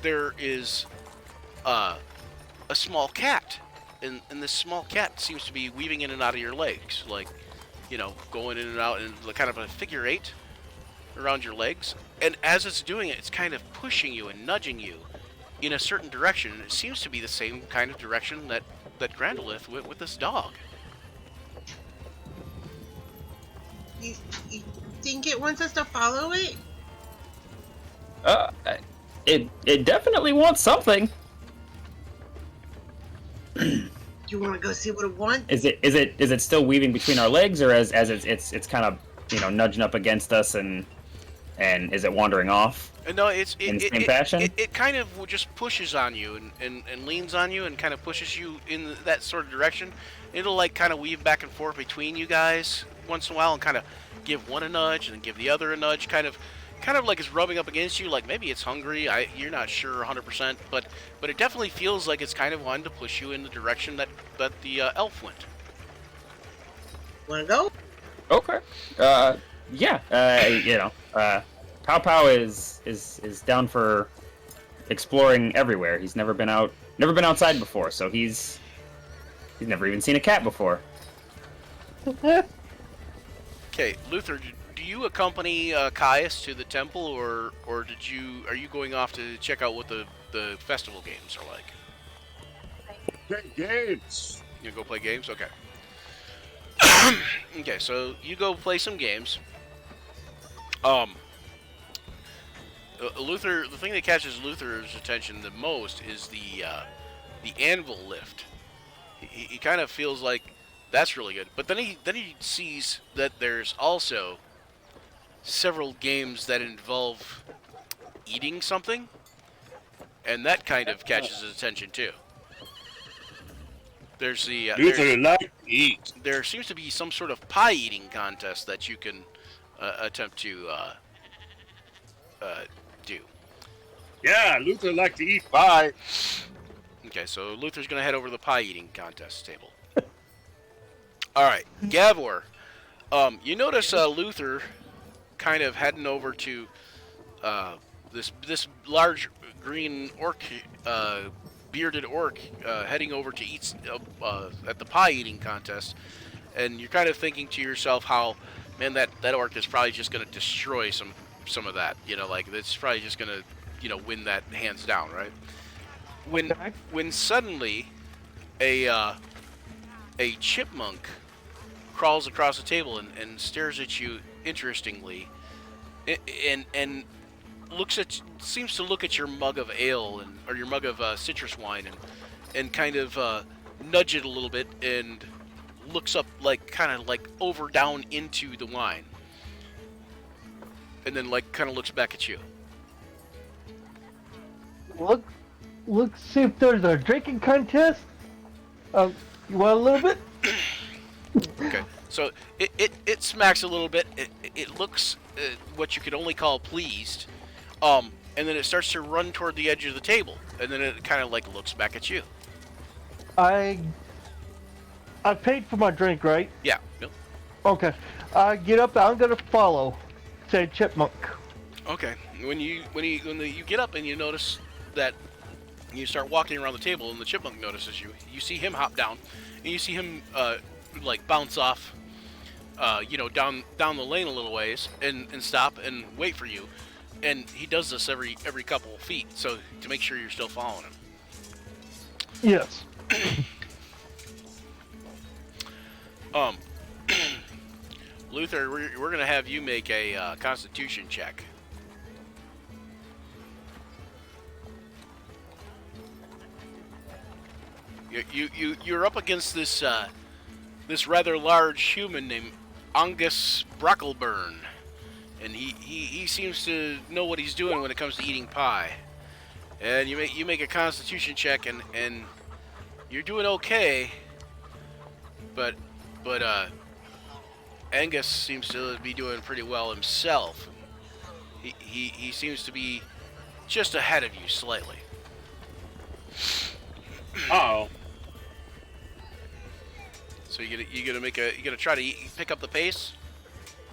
[SPEAKER 1] there is a small cat, and this small cat seems to be weaving in and out of your legs, like going in and out in kind of a figure eight around your legs. And as it's doing it, it's kind of pushing you and nudging you in a certain direction, and it seems to be the same kind of direction that Grandolith went with this dog.
[SPEAKER 5] You think it wants us to follow it?
[SPEAKER 7] It definitely wants something.
[SPEAKER 5] You want to go see what it wants?
[SPEAKER 7] Is it still weaving between our legs, or as it's kind of nudging up against us, and is it wandering off?
[SPEAKER 1] No, it's
[SPEAKER 7] in the same fashion?
[SPEAKER 1] It kind of just pushes on you and leans on you and kind of pushes you in that sort of direction. It'll like kind of weave back and forth between you guys once in a while and kind of give one a nudge and then give the other a nudge, kind of like it's rubbing up against you, like maybe it's hungry. You're not sure 100%, but it definitely feels like it's kind of wanting to push you in the direction that the elf went.
[SPEAKER 5] Wanna go?
[SPEAKER 7] Okay. Yeah. Pow Pow is down for exploring everywhere. He's never been outside before, so he's never even seen a cat before.
[SPEAKER 1] Okay, Luther, do you accompany Caius to the temple, or are you going off to check out what the festival games are like?
[SPEAKER 6] Play games.
[SPEAKER 1] You go play games? Okay. Okay, so you go play some games. Luther, the thing that catches Luther's attention the most is the anvil lift. He kind of feels like that's really good, but then he sees that there's also several games that involve eating something, and that kind of catches his attention too. There's the
[SPEAKER 6] Luther like to eat.
[SPEAKER 1] there seems to be some sort of pie eating contest that you can attempt to do.
[SPEAKER 6] Yeah, Luther like to eat pie.
[SPEAKER 1] Okay, so Luther's gonna head over to the pie eating contest table. All right, Gavor, you notice Luther kind of heading over to this large green orc, bearded orc, heading over to eat at the pie eating contest, and you're kind of thinking to yourself how, man, that orc is probably just gonna destroy some of that, you know, like it's probably just gonna, you know, win that hands down, right? When suddenly a chipmunk crawls across the table and stares at you interestingly, and seems to look at your mug of ale or your mug of citrus wine and kind of nudge it a little bit and looks up kind of over down into the wine, and then kind of looks back at you.
[SPEAKER 2] Look, see if there's a drinking contest. You want a little bit?
[SPEAKER 1] Okay, so it smacks a little bit. It looks what you could only call pleased, and then it starts to run toward the edge of the table, and then it kind of looks back at you.
[SPEAKER 2] I paid for my drink, right?
[SPEAKER 1] Yeah. Yep.
[SPEAKER 2] Okay. I get up. I'm gonna follow. Say chipmunk.
[SPEAKER 1] Okay. When you get up and you notice that you start walking around the table, and the chipmunk notices you, you see him hop down, and you see him bounce off, down the lane a little ways, and stop and wait for you, and he does this every couple of feet, so to make sure you're still following him.
[SPEAKER 2] Yes.
[SPEAKER 1] Luther, we're gonna have you make a Constitution check. You're up against this rather large human named Angus Brockleburn, and he seems to know what he's doing when it comes to eating pie. And you make a Constitution check, and you're doing okay, but Angus seems to be doing pretty well himself. He seems to be just ahead of you slightly.
[SPEAKER 6] Uh-oh.
[SPEAKER 1] So you gonna try to pick up the pace?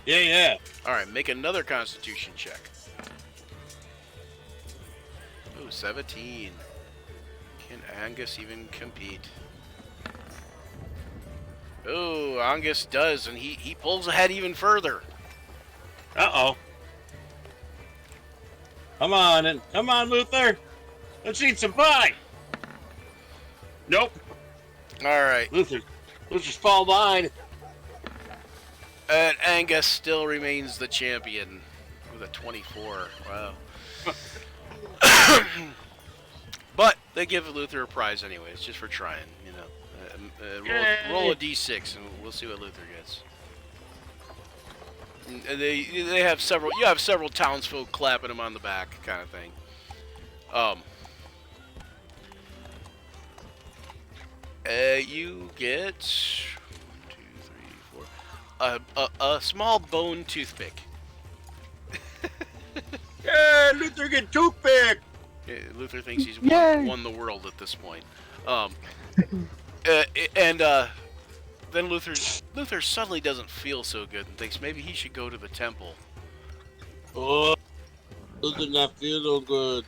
[SPEAKER 6] Yeah.
[SPEAKER 1] All right, make another Constitution check. Ooh, 17. Can Angus even compete? Ooh, Angus does, and he pulls ahead even further.
[SPEAKER 6] Uh-oh. Come on, Luther. Let's eat some pie. Nope.
[SPEAKER 1] All right.
[SPEAKER 6] Luther's fall behind.
[SPEAKER 1] And Angus still remains the champion with a 24. Wow. But they give Luther a prize anyways, just for trying, you know. Roll a d6 and we'll see what Luther gets. And they have several. You have several townsfolk clapping him on the back, kind of thing. You get 1, 2, 3, 4. A small bone toothpick.
[SPEAKER 6] Yeah, Luther get toothpick.
[SPEAKER 1] Yeah, Luther thinks he's won the world at this point. Then Luther suddenly doesn't feel so good and thinks maybe he should go to the temple.
[SPEAKER 6] Oh, Luther not feel no good.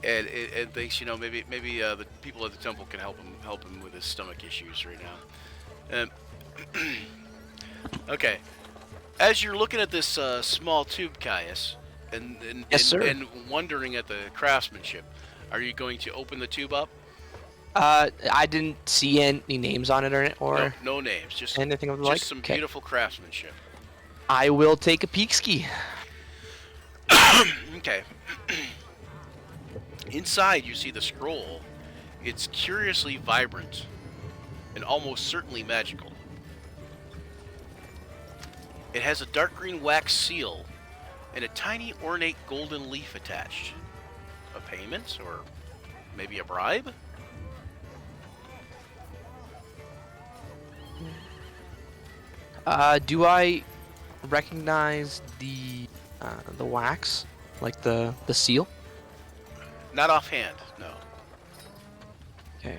[SPEAKER 1] And thinks, you know, maybe the people at the temple can help him with his stomach issues right now. Okay, as you're looking at this small tube, Caius, and
[SPEAKER 4] Yes, sir.
[SPEAKER 1] and wondering at the craftsmanship, are you going to open the tube up?
[SPEAKER 4] I didn't see any names on it or
[SPEAKER 1] No names, just
[SPEAKER 4] anything of the like.
[SPEAKER 1] some
[SPEAKER 4] Okay.
[SPEAKER 1] beautiful craftsmanship.
[SPEAKER 4] I will take a peek ski.
[SPEAKER 1] Okay. Inside, you see the scroll. It's curiously vibrant and almost certainly magical. It has a dark green wax seal and a tiny ornate golden leaf attached. A payment or maybe a bribe?
[SPEAKER 4] Do I recognize the wax, like the seal?
[SPEAKER 1] Not offhand, no.
[SPEAKER 4] Okay.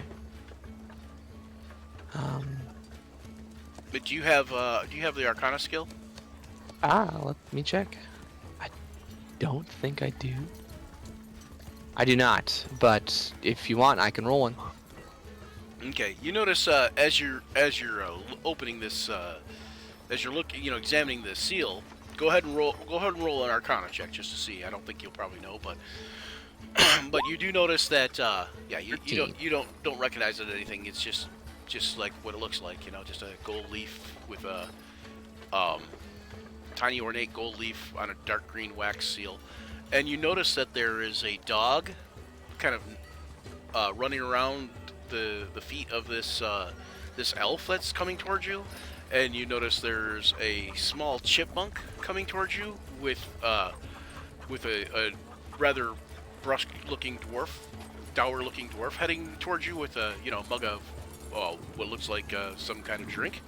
[SPEAKER 1] But do you have the Arcana skill?
[SPEAKER 4] Let me check. I don't think I do. I do not, but if you want, I can roll one.
[SPEAKER 1] Okay. You notice as you're opening this, as you're looking, examining the seal. Go ahead and roll an Arcana check just to see. I don't think you'll probably know, but but you do notice that you don't recognize it as anything. It's just like what it looks like, just a gold leaf with a tiny ornate gold leaf on a dark green wax seal. And you notice that there is a dog kind of running around the feet of this elf that's coming towards you. And you notice there's a small chipmunk coming towards you with a rather brusque-looking dwarf, dour-looking dwarf heading towards you with a mug of what looks like some kind of drink.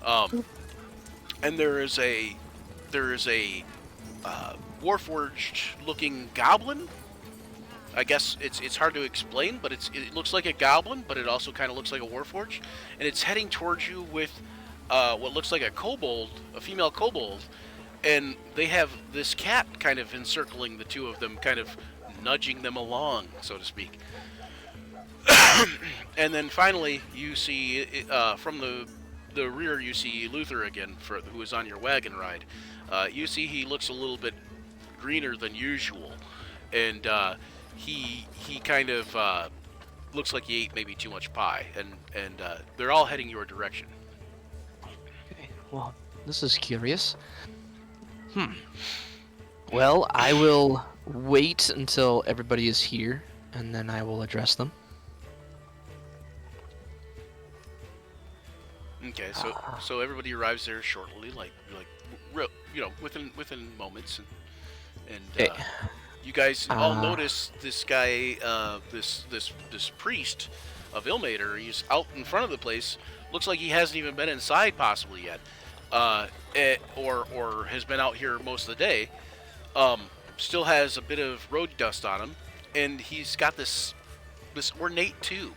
[SPEAKER 1] And there is a warforged-looking goblin. I guess it's hard to explain, but it looks like a goblin, but it also kind of looks like a warforged, and it's heading towards you with what looks like a female kobold, and they have this cat kind of encircling the two of them, kind of nudging them along, so to speak. And then finally, you see from the rear, you see Luther again, who is on your wagon ride. You see he looks a little bit greener than usual, and he kind of looks like he ate maybe too much pie, and they're all heading your direction.
[SPEAKER 4] Okay, well, this is curious. Well, I will wait until everybody is here, and then I will address them.
[SPEAKER 1] Okay, so everybody arrives there shortly, like within moments, and you guys all notice this guy, this priest of Ilmater. He's out in front of the place. Looks like he hasn't even been inside possibly yet, or has been out here most of the day. Still has a bit of road dust on him, and he's got this ornate tube.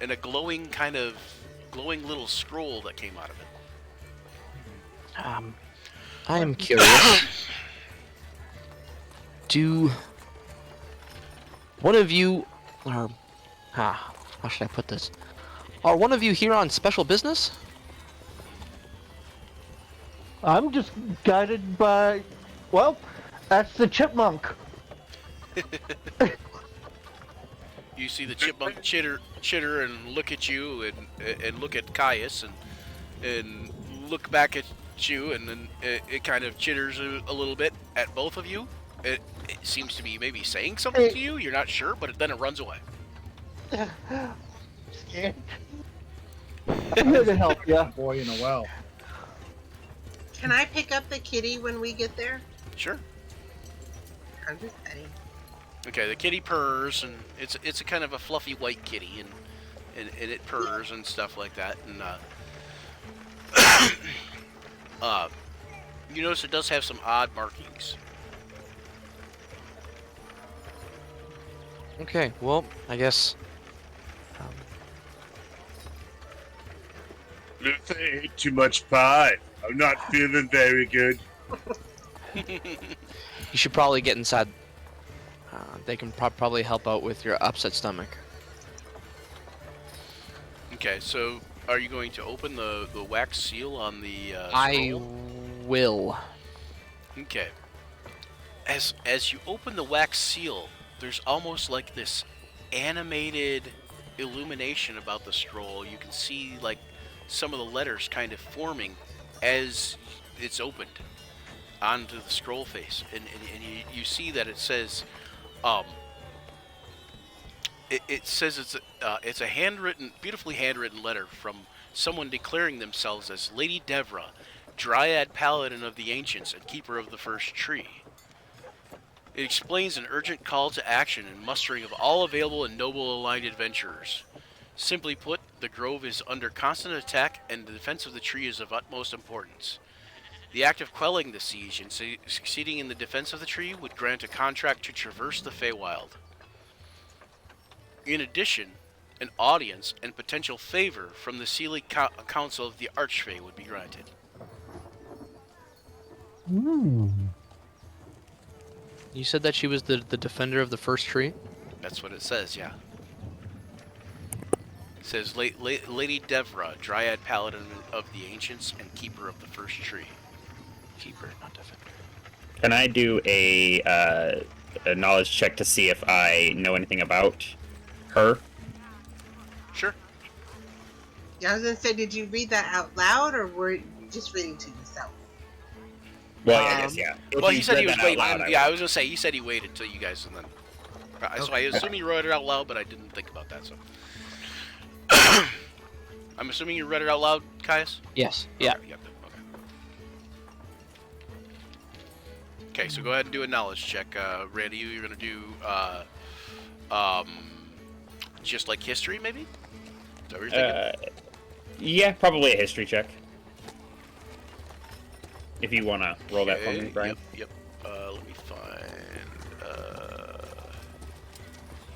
[SPEAKER 1] And a glowing little scroll that came out of it.
[SPEAKER 4] I am curious. Do one of you, or how should I put this? Are one of you here on special business?
[SPEAKER 2] I'm just guided by, well, that's the chipmunk.
[SPEAKER 1] You see the chipmunk chitter and look at you and look at Caius and look back at you, and then it kind of chitters a little bit at both of you. It seems to be maybe saying something to you. You're not sure, but then it runs away.
[SPEAKER 2] Scared. I'm here to help you.
[SPEAKER 8] Boy in a well.
[SPEAKER 5] Can I pick up the kitty when we get there?
[SPEAKER 1] Sure.
[SPEAKER 5] I'm just petting.
[SPEAKER 1] Okay, the kitty purrs, and it's a kind of a fluffy white kitty, and it purrs and stuff like that, and you notice it does have some odd markings.
[SPEAKER 4] Okay, well, I guess.
[SPEAKER 6] Luther ate too much pie. I'm not feeling very good.
[SPEAKER 4] You should probably get inside. They can probably help out with your upset stomach.
[SPEAKER 1] Okay, so are you going to open the wax seal on the
[SPEAKER 4] I
[SPEAKER 1] scroll?
[SPEAKER 4] will.
[SPEAKER 1] Okay. As you open the wax seal, there's almost like this animated illumination about the scroll. You can see like some of the letters kind of forming as it's opened. onto the scroll face, and you see that it says, it says it's a handwritten, beautifully handwritten letter from someone declaring themselves as Lady Devra, dryad paladin of the ancients and keeper of the first tree. It explains an urgent call to action and mustering of all available and noble aligned adventurers. Simply put, the grove is under constant attack, and the defense of the tree is of utmost importance. The act of quelling the siege and succeeding in the defense of the tree would grant a contract to traverse the Feywild. In addition, an audience and potential favor from the Seelie Council of the Archfey would be granted.
[SPEAKER 4] You said that she was the defender of the first tree?
[SPEAKER 1] That's what it says, yeah. It says, Lady Devra, dryad paladin of the ancients and keeper of the first tree. Keeper, not defender.
[SPEAKER 7] Can I do a knowledge check to see if I know anything about her?
[SPEAKER 1] Sure.
[SPEAKER 5] Yeah, I was gonna say, did you read that out loud, or were you just reading to yourself?
[SPEAKER 7] Well, I guess, yeah. If
[SPEAKER 1] Well,
[SPEAKER 7] you
[SPEAKER 1] he said
[SPEAKER 7] read
[SPEAKER 1] he was
[SPEAKER 7] that out
[SPEAKER 1] waiting.
[SPEAKER 7] loud,
[SPEAKER 1] Yeah, I was gonna say he said he waited till you guys, and then. So I assume he wrote it out loud, but I didn't think about that. So. I'm assuming you read it out loud, Caius?
[SPEAKER 4] Yes. Yeah.
[SPEAKER 1] Okay, yep, okay. Okay, so go ahead and do a knowledge check. Randy, you're gonna do just like history, maybe? Is that what you're thinking?
[SPEAKER 7] Yeah, probably a history check. If you want to roll that for me, Brian.
[SPEAKER 1] Yep. Let me find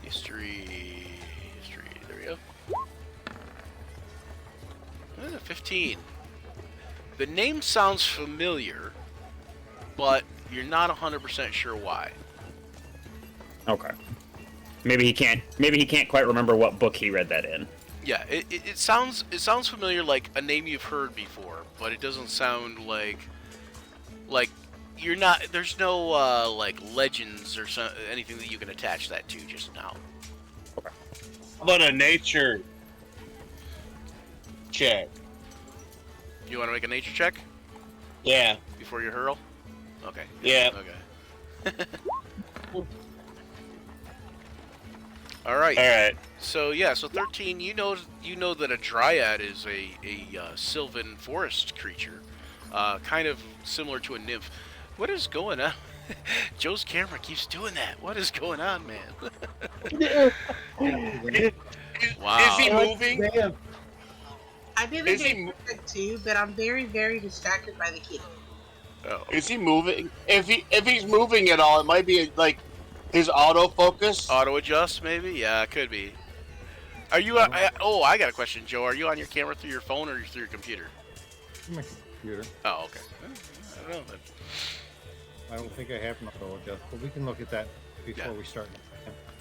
[SPEAKER 1] history. There we go. 15. The name sounds familiar, but you're not 100% sure why.
[SPEAKER 7] Okay. Maybe he can't quite remember what book he read that in.
[SPEAKER 1] Yeah, it sounds familiar, like a name you've heard before, but it doesn't sound like you're not. There's no like legends or anything that you can attach that to just now.
[SPEAKER 6] How about a nature check?
[SPEAKER 1] You want to make a nature check
[SPEAKER 6] Yeah.
[SPEAKER 1] before you hurl? Okay.
[SPEAKER 6] Yeah.
[SPEAKER 1] Okay. All right.
[SPEAKER 6] All right.
[SPEAKER 1] So yeah, so 13. You know that a dryad is a sylvan forest creature, kind of similar to a nymph. What is going on? Joe's camera keeps doing that. What is going on, man? Wow.
[SPEAKER 6] Is he moving?
[SPEAKER 5] I did
[SPEAKER 6] Is
[SPEAKER 5] a
[SPEAKER 6] he
[SPEAKER 5] game too, but I'm very, very distracted by the kitty.
[SPEAKER 1] Oh.
[SPEAKER 6] Is he moving? If he's moving at all, it might be like his autofocus.
[SPEAKER 1] Auto adjust, maybe? Yeah, it could be. Are you? I got a question, Joe. Are you on your camera through your phone or through your computer?
[SPEAKER 8] My computer.
[SPEAKER 1] Oh, okay. I don't know. Then.
[SPEAKER 8] I don't think I have an auto adjust, but we can look at that before we start.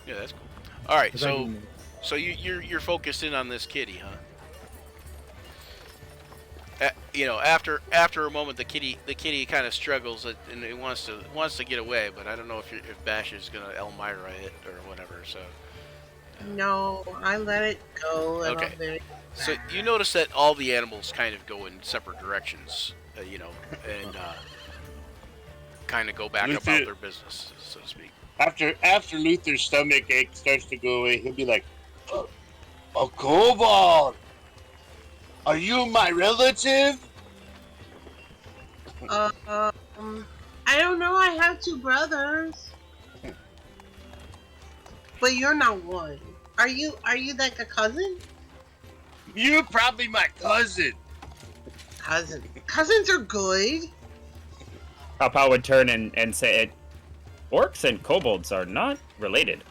[SPEAKER 1] Yeah, that's cool. All right,
[SPEAKER 8] 'Cause I
[SPEAKER 1] so
[SPEAKER 8] didn't-
[SPEAKER 1] you're focused in on this kitty, huh? After a moment, the kitty kind of struggles and it wants to get away, but I don't know if Bash is gonna Elmira it or whatever. So
[SPEAKER 5] No, I let it go. And
[SPEAKER 1] Okay.
[SPEAKER 5] I'm very
[SPEAKER 1] so you notice that all the animals kind of go in separate directions, and kind of go back about their business, so to speak.
[SPEAKER 6] After Luther's stomach ache starts to go away, he'll be like, "A kobold? Are you my relative?"
[SPEAKER 5] I don't know. I have two brothers, but you're not one. Are you like a cousin?
[SPEAKER 6] You're probably my cousin.
[SPEAKER 5] Cousins are good.
[SPEAKER 7] Papa would turn and say, orcs and kobolds are not related.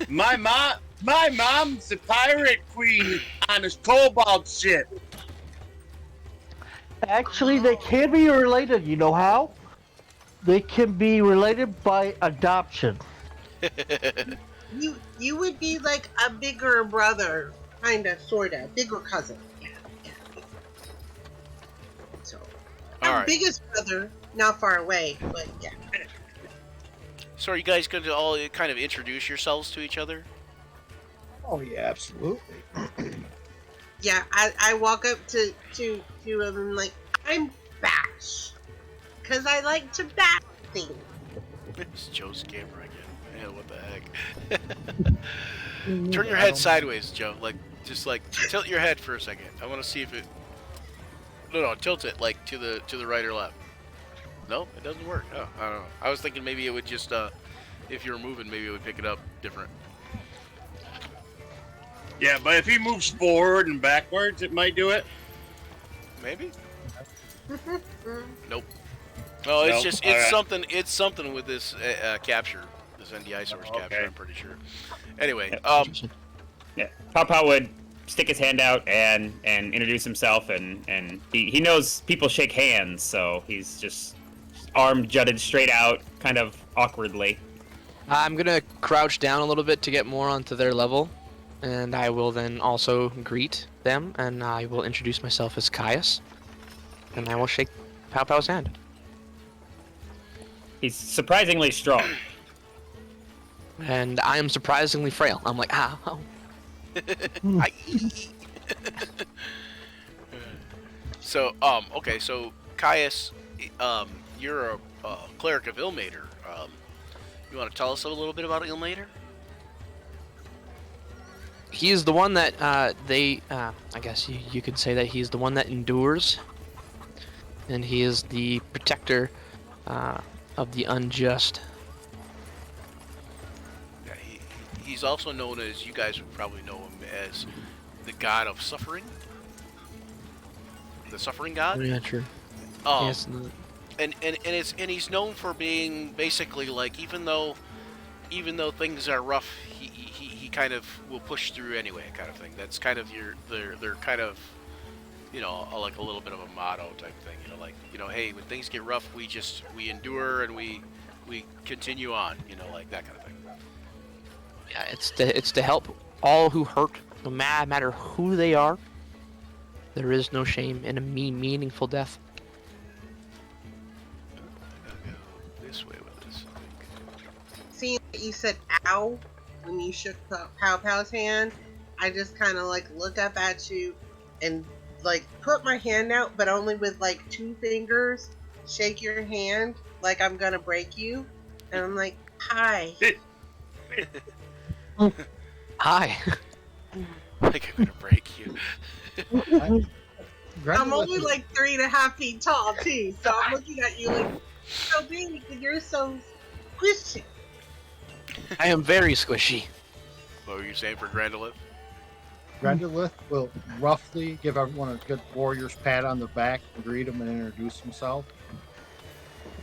[SPEAKER 6] My mom's the pirate queen on this kobold ship.
[SPEAKER 2] Actually, they can be related. You know how? They can be related by adoption.
[SPEAKER 5] You would be like a bigger brother, kinda, sorta, bigger cousin. Yeah. So,
[SPEAKER 1] All
[SPEAKER 5] our
[SPEAKER 1] right.
[SPEAKER 5] biggest brother, not far away, but yeah.
[SPEAKER 1] So are you guys going to all kind of introduce yourselves to each other?
[SPEAKER 8] Oh yeah, absolutely.
[SPEAKER 5] Yeah, I walk up to him and I'm like, I'm Bash. because I like to bat things.
[SPEAKER 1] It's Joe's camera again. Yeah, what the heck? Turn your head sideways, Joe. Just tilt your head for a second. I want to see if it. No, tilt it to the right or left. No, it doesn't work. Oh, I don't know. I was thinking maybe it would just if you were moving, maybe it would pick it up different.
[SPEAKER 6] Yeah, but if he moves forward and backwards, it might do it.
[SPEAKER 1] Maybe. Nope. No, it's
[SPEAKER 6] Nope.
[SPEAKER 1] just
[SPEAKER 6] Alright.
[SPEAKER 1] it's something with this capture, this NDI source capture.
[SPEAKER 6] Okay.
[SPEAKER 1] I'm pretty sure. Anyway,
[SPEAKER 7] Yeah. Papa would stick his hand out and introduce himself, and he knows people shake hands, so he's just arm jutted straight out, kind of awkwardly.
[SPEAKER 4] I'm gonna crouch down a little bit to get more onto their level, and I will then also greet them, and I will introduce myself as Caius, and I will shake Pow Pow's hand.
[SPEAKER 7] He's surprisingly strong.
[SPEAKER 4] And I am surprisingly frail. I'm like, ow.
[SPEAKER 1] So okay, so Caius, you're a cleric of Ilmater. You want to tell us a little bit about Ilmater?
[SPEAKER 4] He is the one that I guess you could say that he's the one that endures, and he is the protector of the unjust.
[SPEAKER 1] Yeah, he's also known as, you guys would probably know him as the god of suffering. The suffering god.
[SPEAKER 4] Yeah, true.
[SPEAKER 1] Yes.
[SPEAKER 4] Yes.
[SPEAKER 1] And he's known for being basically even though things are rough, he kind of will push through anyway, kind of thing. That's kind of they're kind of, like a little bit of a motto type thing. Hey, when things get rough, we endure and we continue on. Like that kind of thing.
[SPEAKER 4] Yeah, it's to help all who hurt, no matter who they are. There is no shame in a meaningful death.
[SPEAKER 1] I gotta go this way with this.
[SPEAKER 5] Seeing that you said "ow" when you shook Pow Pow's hand, I just kind of look up at you and put my hand out, but only with 2 fingers. Shake your hand like I'm gonna break you, and I'm like, "Hi."
[SPEAKER 4] Hi.
[SPEAKER 1] Like I'm gonna break you.
[SPEAKER 5] I'm only 3.5 feet tall too, so I'm looking at you so big, and you're so squishy.
[SPEAKER 4] I am very squishy.
[SPEAKER 1] What were you saying for Grandolith?
[SPEAKER 8] Grendolith will roughly give everyone a good warrior's pat on the back and greet him and introduce himself.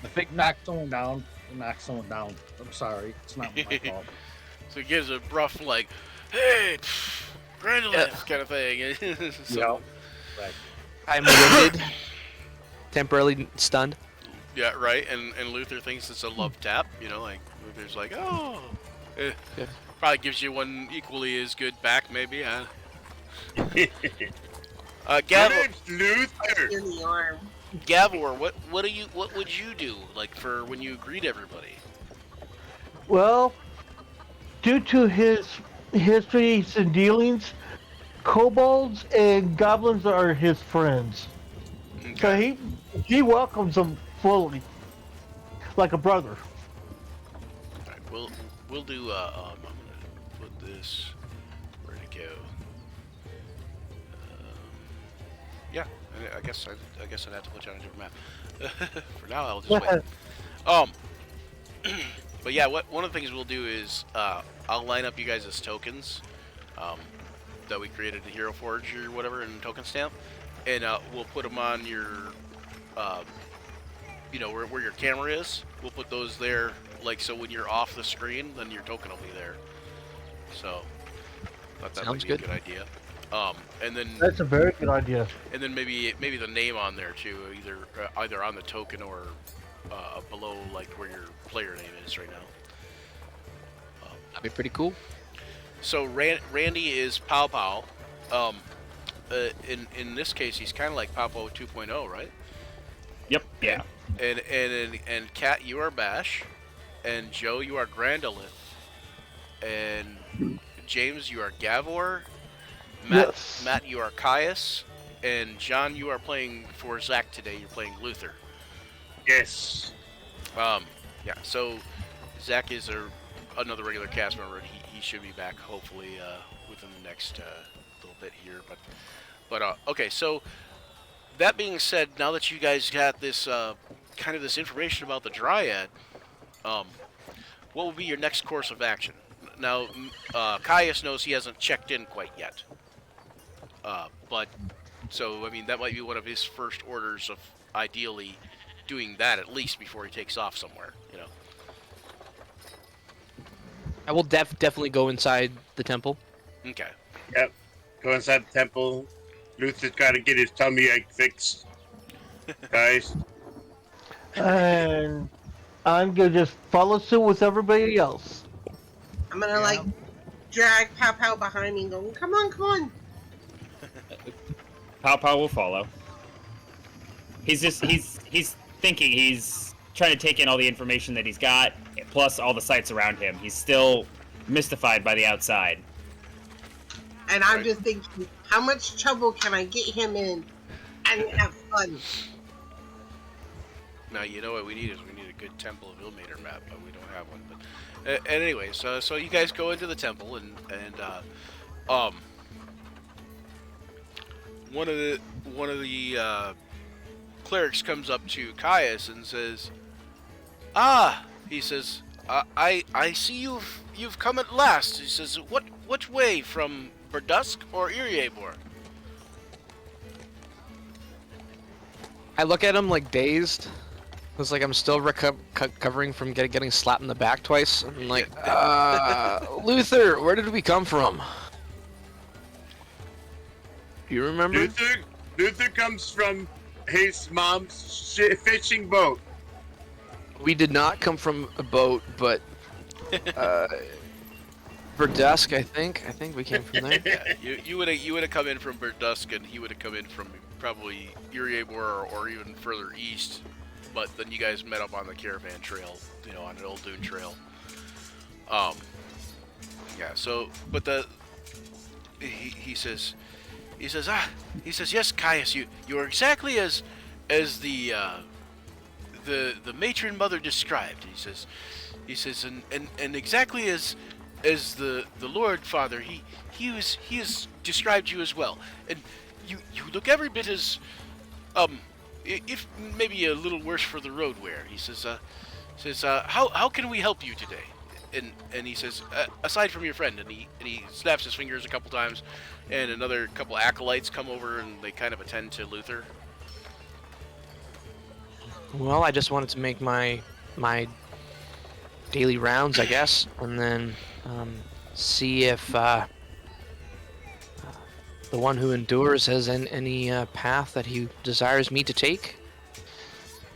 [SPEAKER 8] If it knocks someone down, it knocks someone down. I'm sorry, it's not my fault.
[SPEAKER 1] So he gives a rough hey, Grandolith kind of thing. So,
[SPEAKER 8] Right.
[SPEAKER 4] I'm winded, temporarily stunned.
[SPEAKER 1] yeah, right. And Luther thinks it's a love tap. Luther's like, oh.
[SPEAKER 4] Yeah.
[SPEAKER 1] Probably gives you one equally as good back, maybe.
[SPEAKER 6] My
[SPEAKER 1] Gavor,
[SPEAKER 6] name's Luther.
[SPEAKER 5] In the arm.
[SPEAKER 1] Gavor, what would you do for when you greet everybody?
[SPEAKER 2] Well, due to his histories and dealings, kobolds and goblins are his friends. So he welcomes them fully, like a brother.
[SPEAKER 1] Alright, we'll do I'm gonna put this, where'd it go? Yeah, I guess I'd have to put you on a different map. For now, I'll just wait. But yeah, one of the things we'll do is I'll line up you guys as tokens that we created in Hero Forge or whatever in Token Stamp, and we'll put them on your where your camera is. We'll put those there, so when you're off the screen, then your token will be there. So thought that might be a good idea. And then
[SPEAKER 2] That's a very good idea.
[SPEAKER 1] and then maybe the name on there too, either on the token or below where your player name is right now.
[SPEAKER 4] That'd be pretty cool.
[SPEAKER 1] So Randy is Pow Pow. In this case, he's kind of like Pow Pow 2.0, right?
[SPEAKER 7] Yep. Yeah.
[SPEAKER 1] And Kat, you are Bash, and Joe, you are Grandolith, and James, you are Gavor.
[SPEAKER 2] Yes.
[SPEAKER 1] Matt, you are Caius, and John, you are playing for Zach today. You're playing Luther.
[SPEAKER 6] Yes.
[SPEAKER 1] Yeah. So Zach is another regular cast member, and he should be back hopefully within the next little bit here. But okay. So that being said, now that you guys got this kind of this information about the dryad, what will be your next course of action? Now, Caius knows he hasn't checked in quite yet. But, so, I mean, that might be one of his first orders of ideally doing that at least before he takes off somewhere, you know?
[SPEAKER 4] I will definitely go inside the temple.
[SPEAKER 1] Okay.
[SPEAKER 6] Yep. Go inside the temple. Luther's got to get his tummy ache fixed. Guys.
[SPEAKER 2] And I'm gonna just follow suit with everybody else.
[SPEAKER 5] I'm gonna like drag Pow Pow behind me and go, come on, come on.
[SPEAKER 7] Pow Pow will follow. He's thinking, he's trying to take in all the information that he's got, plus all the sights around him. He's still mystified by the outside.
[SPEAKER 5] And I'm just thinking, how much trouble can I get him in and have fun?
[SPEAKER 1] Now, you know what we need is we need a good Temple of Ilmater map, but we don't have one. But anyway, so you guys go into the temple, and one of the clerics comes up to Caius and says, "Ah," he says, "I see you've come at last." He says, "What way, from Verdusk or Iriabor?"
[SPEAKER 4] I look at him like dazed. It's like I'm still recovering from getting slapped in the back twice. I'm like, Luther, where did we come from? Do you remember?
[SPEAKER 6] Luther comes from his mom's fishing boat.
[SPEAKER 4] We did not come from a boat, but Verdusk, I think we came from there.
[SPEAKER 1] Yeah, you would have come in from Verdusk, and he would have come in from probably Iriabor or even further east. But then you guys met up on the caravan trail, you know, on an old dune trail. Yeah. So, but he says, yes, Caius, you are exactly as the matron mother described. He says, and exactly as the Lord Father, he has described you as well, and you look every bit as if maybe a little worse for the road wear. He says, how can we help you today? And he says, aside from your friend, and he snaps his fingers a couple times, and another couple acolytes come over and they kind of attend to Luther.
[SPEAKER 4] Well, I just wanted to make my daily rounds, I guess, and then see if the one who endures has any path that he desires me to take.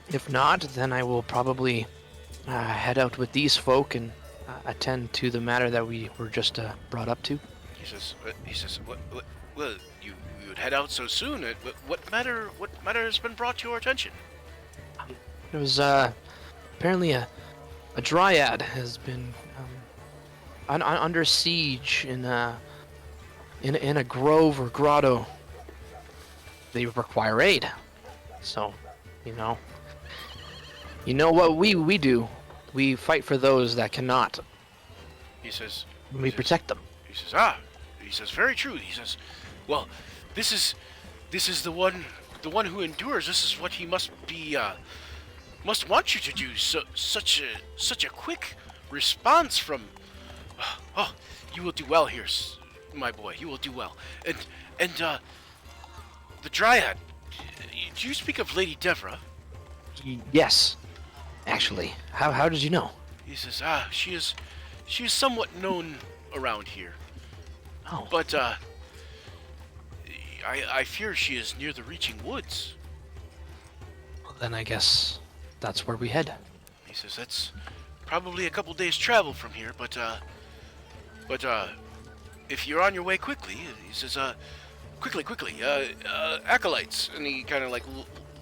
[SPEAKER 4] If not, then I will probably head out with these folk and attend to the matter that we were just brought up to.
[SPEAKER 1] He says, well, you would head out so soon. What matter has been brought to your attention?
[SPEAKER 4] It was apparently a dryad has been under siege in a grove or grotto. They require aid. So, you know what we do. We fight for those that cannot.
[SPEAKER 1] He says,
[SPEAKER 4] We protect them.
[SPEAKER 1] He says, very true. He says, well, this is the one who endures. This is what he must want you to do. Such a quick response from. Oh, you will do well here, my boy. You will do well. And the dryad. Do you speak of Lady Devra?
[SPEAKER 4] Yes, actually. How did you know?
[SPEAKER 1] He says, she is somewhat known around here.
[SPEAKER 4] Oh.
[SPEAKER 1] But I fear she is near the reaching woods.
[SPEAKER 4] Well, then I guess that's where we head.
[SPEAKER 1] He says that's probably a couple days travel from here, but if you're on your way quickly, he says, quickly, acolytes, and he kind of like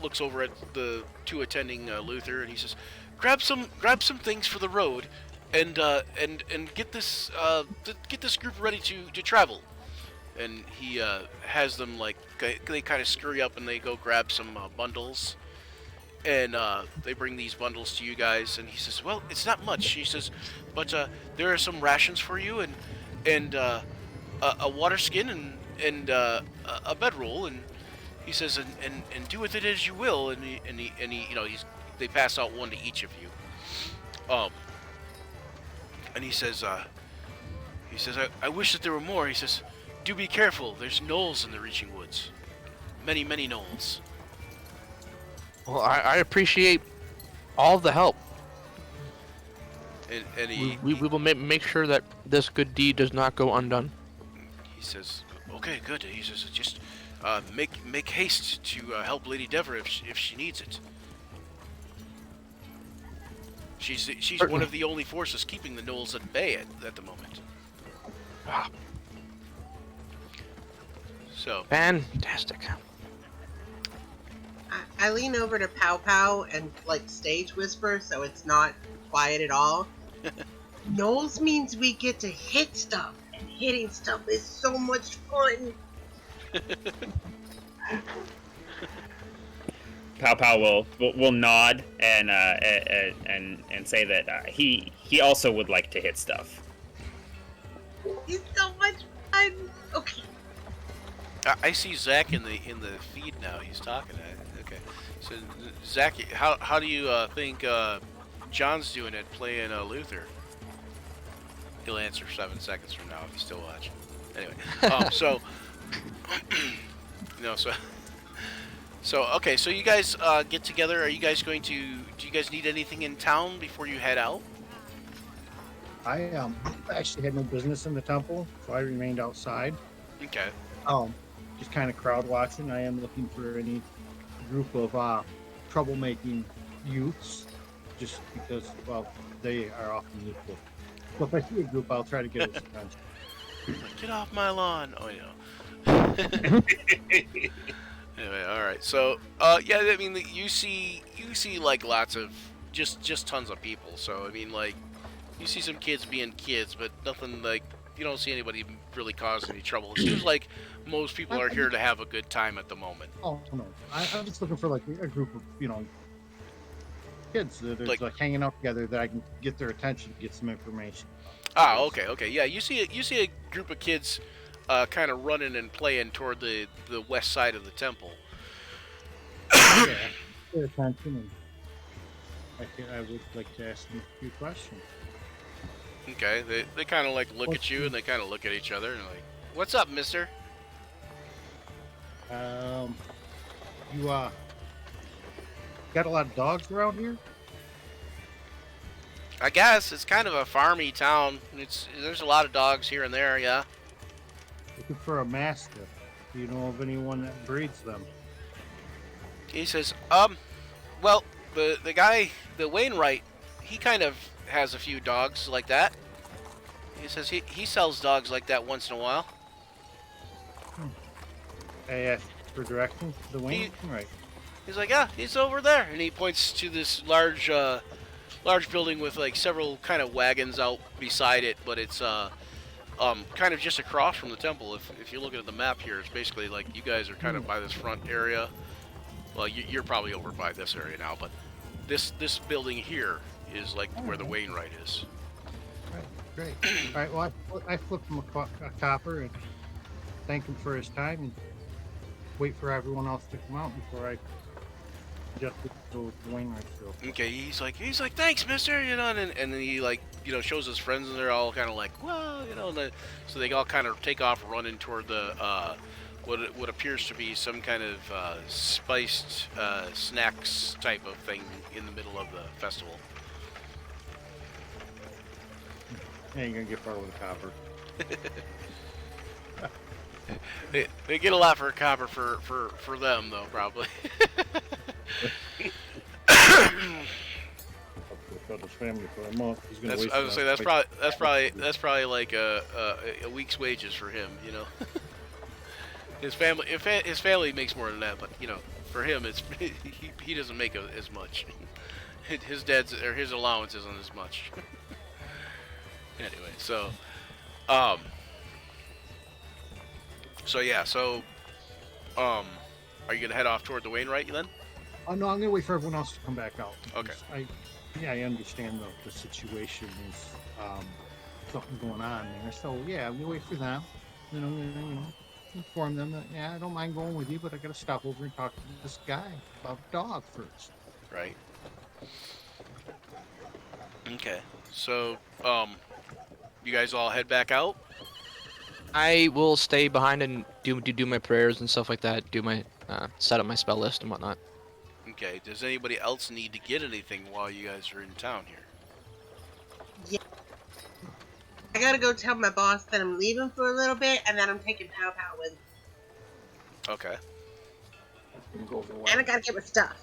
[SPEAKER 1] looks over at the two attending Luther, and he says, grab some things for the road, and get this group ready to travel. And he has them, like, they kind of scurry up and they go grab some bundles, and they bring these bundles to you guys, and he says, well, it's not much. He says, but there are some rations for you, and a water skin, and a bedroll, and he says, and do with it as you will, and he they pass out one to each of you, and he says, I wish that there were more. He says, do be careful. There's gnolls in the Reaching Woods, many gnolls.
[SPEAKER 4] Well, I appreciate all the help.
[SPEAKER 1] And
[SPEAKER 4] We will make sure that this good deed does not go undone.
[SPEAKER 1] he says, okay, good. He says, just make haste to help Lady Devra if she needs it. She's one of the only forces keeping the gnolls at bay at the moment.
[SPEAKER 4] Ah,
[SPEAKER 1] So
[SPEAKER 4] fantastic.
[SPEAKER 5] I lean over to Pow Pow and like stage whisper so it's not quiet at all. Knowles means we get to hit stuff, and hitting stuff is so much fun.
[SPEAKER 7] Pow Pow will nod and say that he also would like to hit stuff.
[SPEAKER 5] It's so much fun. Okay.
[SPEAKER 1] I see Zach in the feed now. He's talking. Okay, so Zach, how do you think John's doing it playing Luther? He'll answer 7 seconds from now if he's still watching. Anyway, so okay, so you guys get together. Are you guys going to? Do you guys need anything in town before you head out?
[SPEAKER 8] I actually had no business in the temple, so I remained outside.
[SPEAKER 1] Okay.
[SPEAKER 8] Just kind of crowd watching. I am looking for any group of troublemaking youths, just because, well, they are often useful. So if I see a group, I'll try to get its attention.
[SPEAKER 1] Get off my lawn! Oh, no. Anyway, all right. So, yeah, I mean, you see like lots of just tons of people. So, I mean, like, you see some kids being kids, but nothing like you don't see anybody really causing any trouble. It seems like most people are here to have a good time at the moment.
[SPEAKER 8] Oh no, I'm just looking for like a group of kids that are like hanging out together that I can get their attention, get some information.
[SPEAKER 1] Ah, okay, yeah. You see a group of kids, kind of running and playing toward the west side of the temple.
[SPEAKER 8] Yeah, their attention, and I would like to ask them a few questions.
[SPEAKER 1] Okay, they kind of like look at you and they kind of look at each other and like, "What's up, mister?"
[SPEAKER 8] You got a lot of dogs around here?
[SPEAKER 1] I guess it's kind of a farmy town. There's a lot of dogs here and there, yeah.
[SPEAKER 8] Looking for a mastiff. Do you know of anyone that breeds them?
[SPEAKER 1] He says, well, the guy, the Wainwright, he kind of has a few dogs like that. He says he sells dogs like that once in a while.
[SPEAKER 8] I asked for directions to the Wainwright.
[SPEAKER 1] He's like, yeah, he's over there, and he points to this large building with like several kind of wagons out beside it, but it's kind of just across from the temple. If you look at the map here, it's basically like you guys are kind of by this front area. Well, you're probably over by this area now, but this building here is like where the Wainwright is.
[SPEAKER 8] Right, great. All right, well, I flip him a copper and thank him for his time and wait for everyone else to come out before I just go to the Wainwright show.
[SPEAKER 1] Okay, he's like, thanks, mister, and then he like, shows his friends, and they're all kind of like, whoa, so they all kind of take off running toward the, what appears to be some kind of spiced snacks type of thing in the middle of the festival.
[SPEAKER 8] Yeah, you're gonna get far with a copper.
[SPEAKER 1] They get a lot for a copper for them though, probably.
[SPEAKER 8] His family for a month. He's gonna
[SPEAKER 1] I would say that's probably like a week's wages for him, His family makes more than that, but for him it's he doesn't make as much. His his allowance isn't as much. Anyway, so are you gonna head off toward the Wainwright then?
[SPEAKER 8] Oh no, I'm gonna wait for everyone else to come back out.
[SPEAKER 1] Okay.
[SPEAKER 8] I understand the situation is something going on there. So yeah, I'm gonna wait for them. Then I'm gonna inform them that yeah, I don't mind going with you, but I gotta stop over and talk to this guy about a dog first.
[SPEAKER 1] Right. Okay. So, you guys all head back out?
[SPEAKER 4] I will stay behind and do my prayers and stuff like that. Do my set up my spell list and whatnot.
[SPEAKER 1] Okay. Does anybody else need to get anything while you guys are in town here?
[SPEAKER 5] I gotta go tell my boss that I'm leaving for a little bit, and then I'm taking Pow Pow with me.
[SPEAKER 1] Okay.
[SPEAKER 5] And I gotta get my stuff.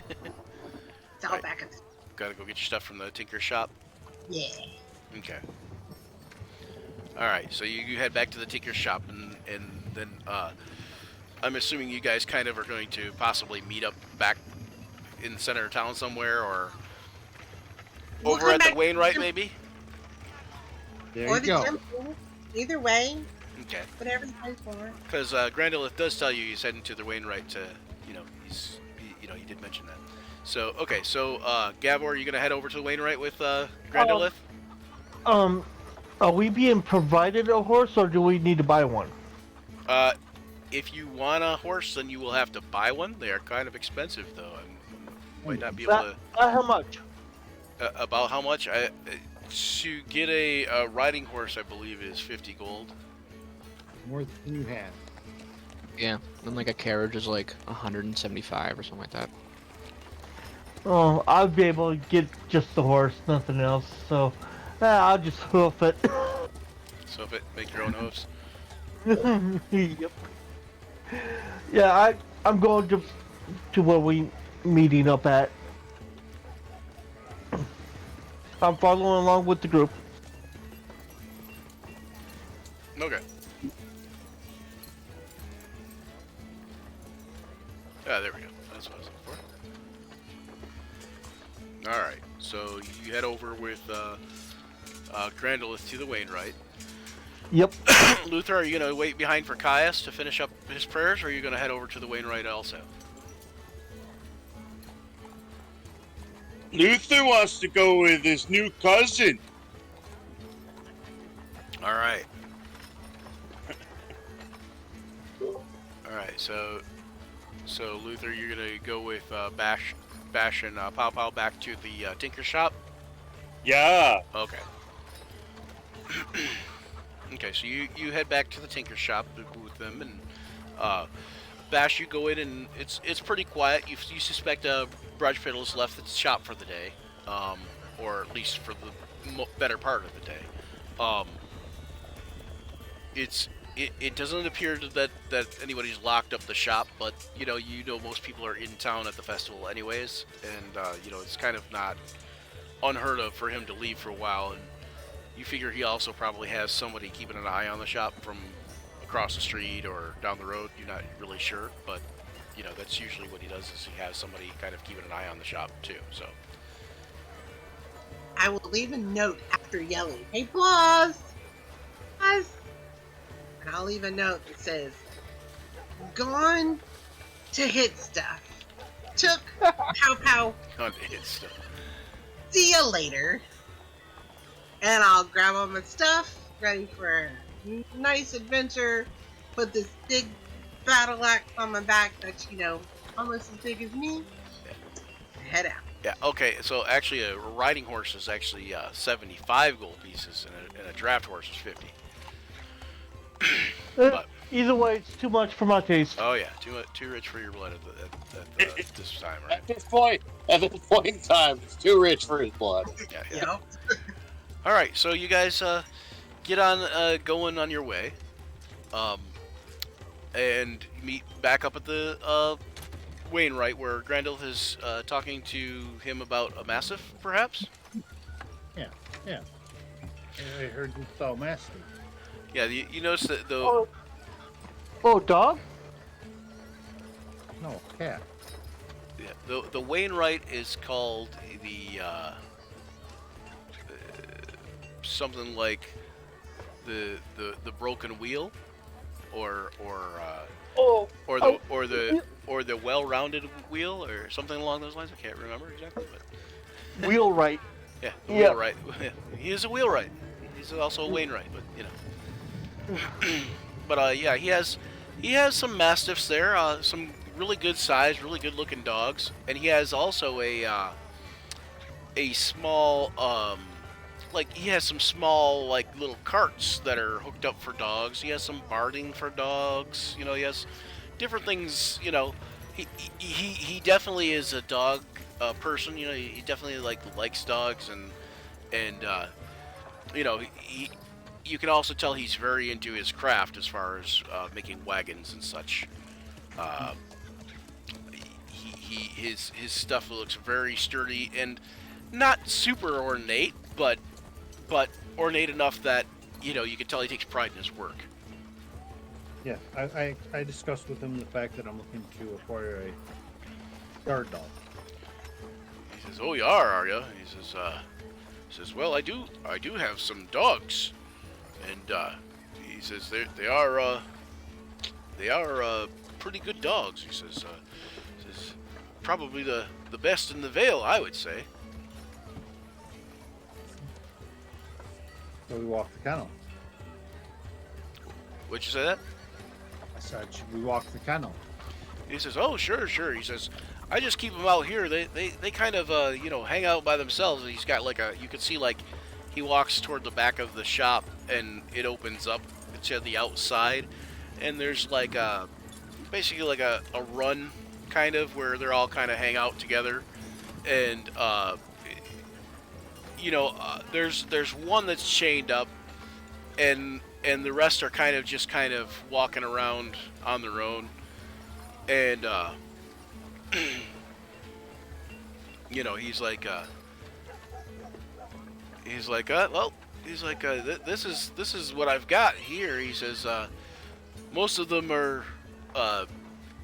[SPEAKER 5] It's all
[SPEAKER 1] Right.
[SPEAKER 5] back at
[SPEAKER 1] Gotta go get your stuff from the tinker shop?
[SPEAKER 5] yeah.
[SPEAKER 1] Okay. Alright, so you head back to the tinker shop, and then, I'm assuming you guys kind of are going to possibly meet up back in the center of town somewhere, or
[SPEAKER 5] We'll
[SPEAKER 1] over
[SPEAKER 5] come
[SPEAKER 1] at the
[SPEAKER 5] back-
[SPEAKER 1] Wainwright, maybe?
[SPEAKER 8] There
[SPEAKER 5] Or
[SPEAKER 8] you
[SPEAKER 5] the
[SPEAKER 8] go.
[SPEAKER 5] temple. Either way,
[SPEAKER 1] Okay.
[SPEAKER 5] whatever you guys want.
[SPEAKER 1] Because Grandolith does tell you he's heading to the Wainwright to, he did mention that. So, okay, so, Gavor, are you going to head over to the Wainwright with, Grandolith?
[SPEAKER 2] Are we being provided a horse, or do we need to buy one?
[SPEAKER 1] If you want a horse, then you will have to buy one. They are kind of expensive, though. I might not be able to...
[SPEAKER 2] How much?
[SPEAKER 1] About how much? To get a riding horse, I believe, is 50 gold.
[SPEAKER 8] More than you had.
[SPEAKER 4] Yeah, and like a carriage is like 175 or something like that.
[SPEAKER 2] Oh, I'll be able to get just the horse, nothing else. So, I'll just hoof it.
[SPEAKER 1] So if it make your own hoofs.
[SPEAKER 2] Yep. Yeah, I'm going to where we meeting up at. I'm following along with the group.
[SPEAKER 1] Okay. Ah, there we go. That's what I was looking for. Alright, so you head over with Grandolith to the Wainwright.
[SPEAKER 2] Yep.
[SPEAKER 1] Luther, are you going to wait behind for Caius to finish up his prayers, or are you going to head over to the Wainwright also?
[SPEAKER 6] Luther wants to go with his new cousin.
[SPEAKER 1] Alright. Alright, so Luther, you're going to go with Bash and Pow Pow back to the tinker shop?
[SPEAKER 6] Yeah.
[SPEAKER 1] Okay. Okay, so you head back to the tinker shop with them, and Bash, you go in, and it's pretty quiet. You suspect Brudge Fiddle's left the shop for the day, or at least for the better part of the day. It doesn't appear that anybody's locked up the shop, but you know most people are in town at the festival anyways, and it's kind of not unheard of for him to leave for a while, and you figure he also probably has somebody keeping an eye on the shop from across the street or down the road. You're not really sure, but that's usually what he does, is he has somebody kind of keeping an eye on the shop too. So
[SPEAKER 5] I will leave a note after yelling, "Hey, boss! Boss!" And I'll leave a note that says, "Gone to hit stuff. Took Pow Pow.
[SPEAKER 1] on to his stuff.
[SPEAKER 5] See you later." And I'll grab all my stuff, ready for a nice adventure. Put this big battle axe on my back that's, almost as big as me. Head out.
[SPEAKER 1] Yeah. Okay. So actually, a riding horse is actually 75 gold pieces, and a draft horse is 50. But
[SPEAKER 2] Either way, it's too much for my taste.
[SPEAKER 1] oh yeah, too rich for your blood at this time, right?
[SPEAKER 6] At this point in time, it's too rich for his blood.
[SPEAKER 1] Yeah.
[SPEAKER 5] Yep.
[SPEAKER 1] All right, so you guys get on going on your way, and meet back up at the Wainwright, where Grandolph is talking to him about a mastiff, perhaps.
[SPEAKER 8] Yeah. I heard you saw Master.
[SPEAKER 1] Yeah, you notice that the
[SPEAKER 2] Oh, dog?
[SPEAKER 8] No, cat.
[SPEAKER 1] the Wainwright is called the something like the broken wheel.
[SPEAKER 2] Oh,
[SPEAKER 1] or
[SPEAKER 2] oh,
[SPEAKER 1] the well-rounded wheel or something along those lines. I can't remember exactly, but
[SPEAKER 2] wheelwright.
[SPEAKER 1] yeah, the
[SPEAKER 2] Yeah.
[SPEAKER 1] wheelwright. He is a wheelwright. He's also a Wainwright, but you know. But yeah, he has some mastiffs there, some really good sized, really good looking dogs, and he has also a small like he has some small like little carts that are hooked up for dogs. He has some barding for dogs. You know, he has different things. You know, he definitely is a dog person. You know, he definitely likes dogs and you know you can also tell he's very into his craft as far as making wagons and such. His stuff looks very sturdy and not super ornate, but ornate enough that you know you can tell he takes pride in his work.
[SPEAKER 8] Yeah, I discussed with him the fact that I'm looking to acquire a guard dog.
[SPEAKER 1] He says, "Oh, you are you?" He says, "Well, I do have some dogs, and he says they are pretty good dogs." He says, "Probably the best in the Vale, I would say."
[SPEAKER 8] So we walk the kennel.
[SPEAKER 1] Would you say that?
[SPEAKER 8] I said, should we walk the kennel?
[SPEAKER 1] He says, "Oh, sure." He says, "I just keep them out here. They kind of you know, hang out by themselves." And he's got like you can see like he walks toward the back of the shop and it opens up to the outside, and there's like basically like a run kind of where they're all kind of hang out together, and you know, there's one that's chained up, and the rest are kind of walking around on their own, and you know, he's like this is what I've got here. He says, most of them are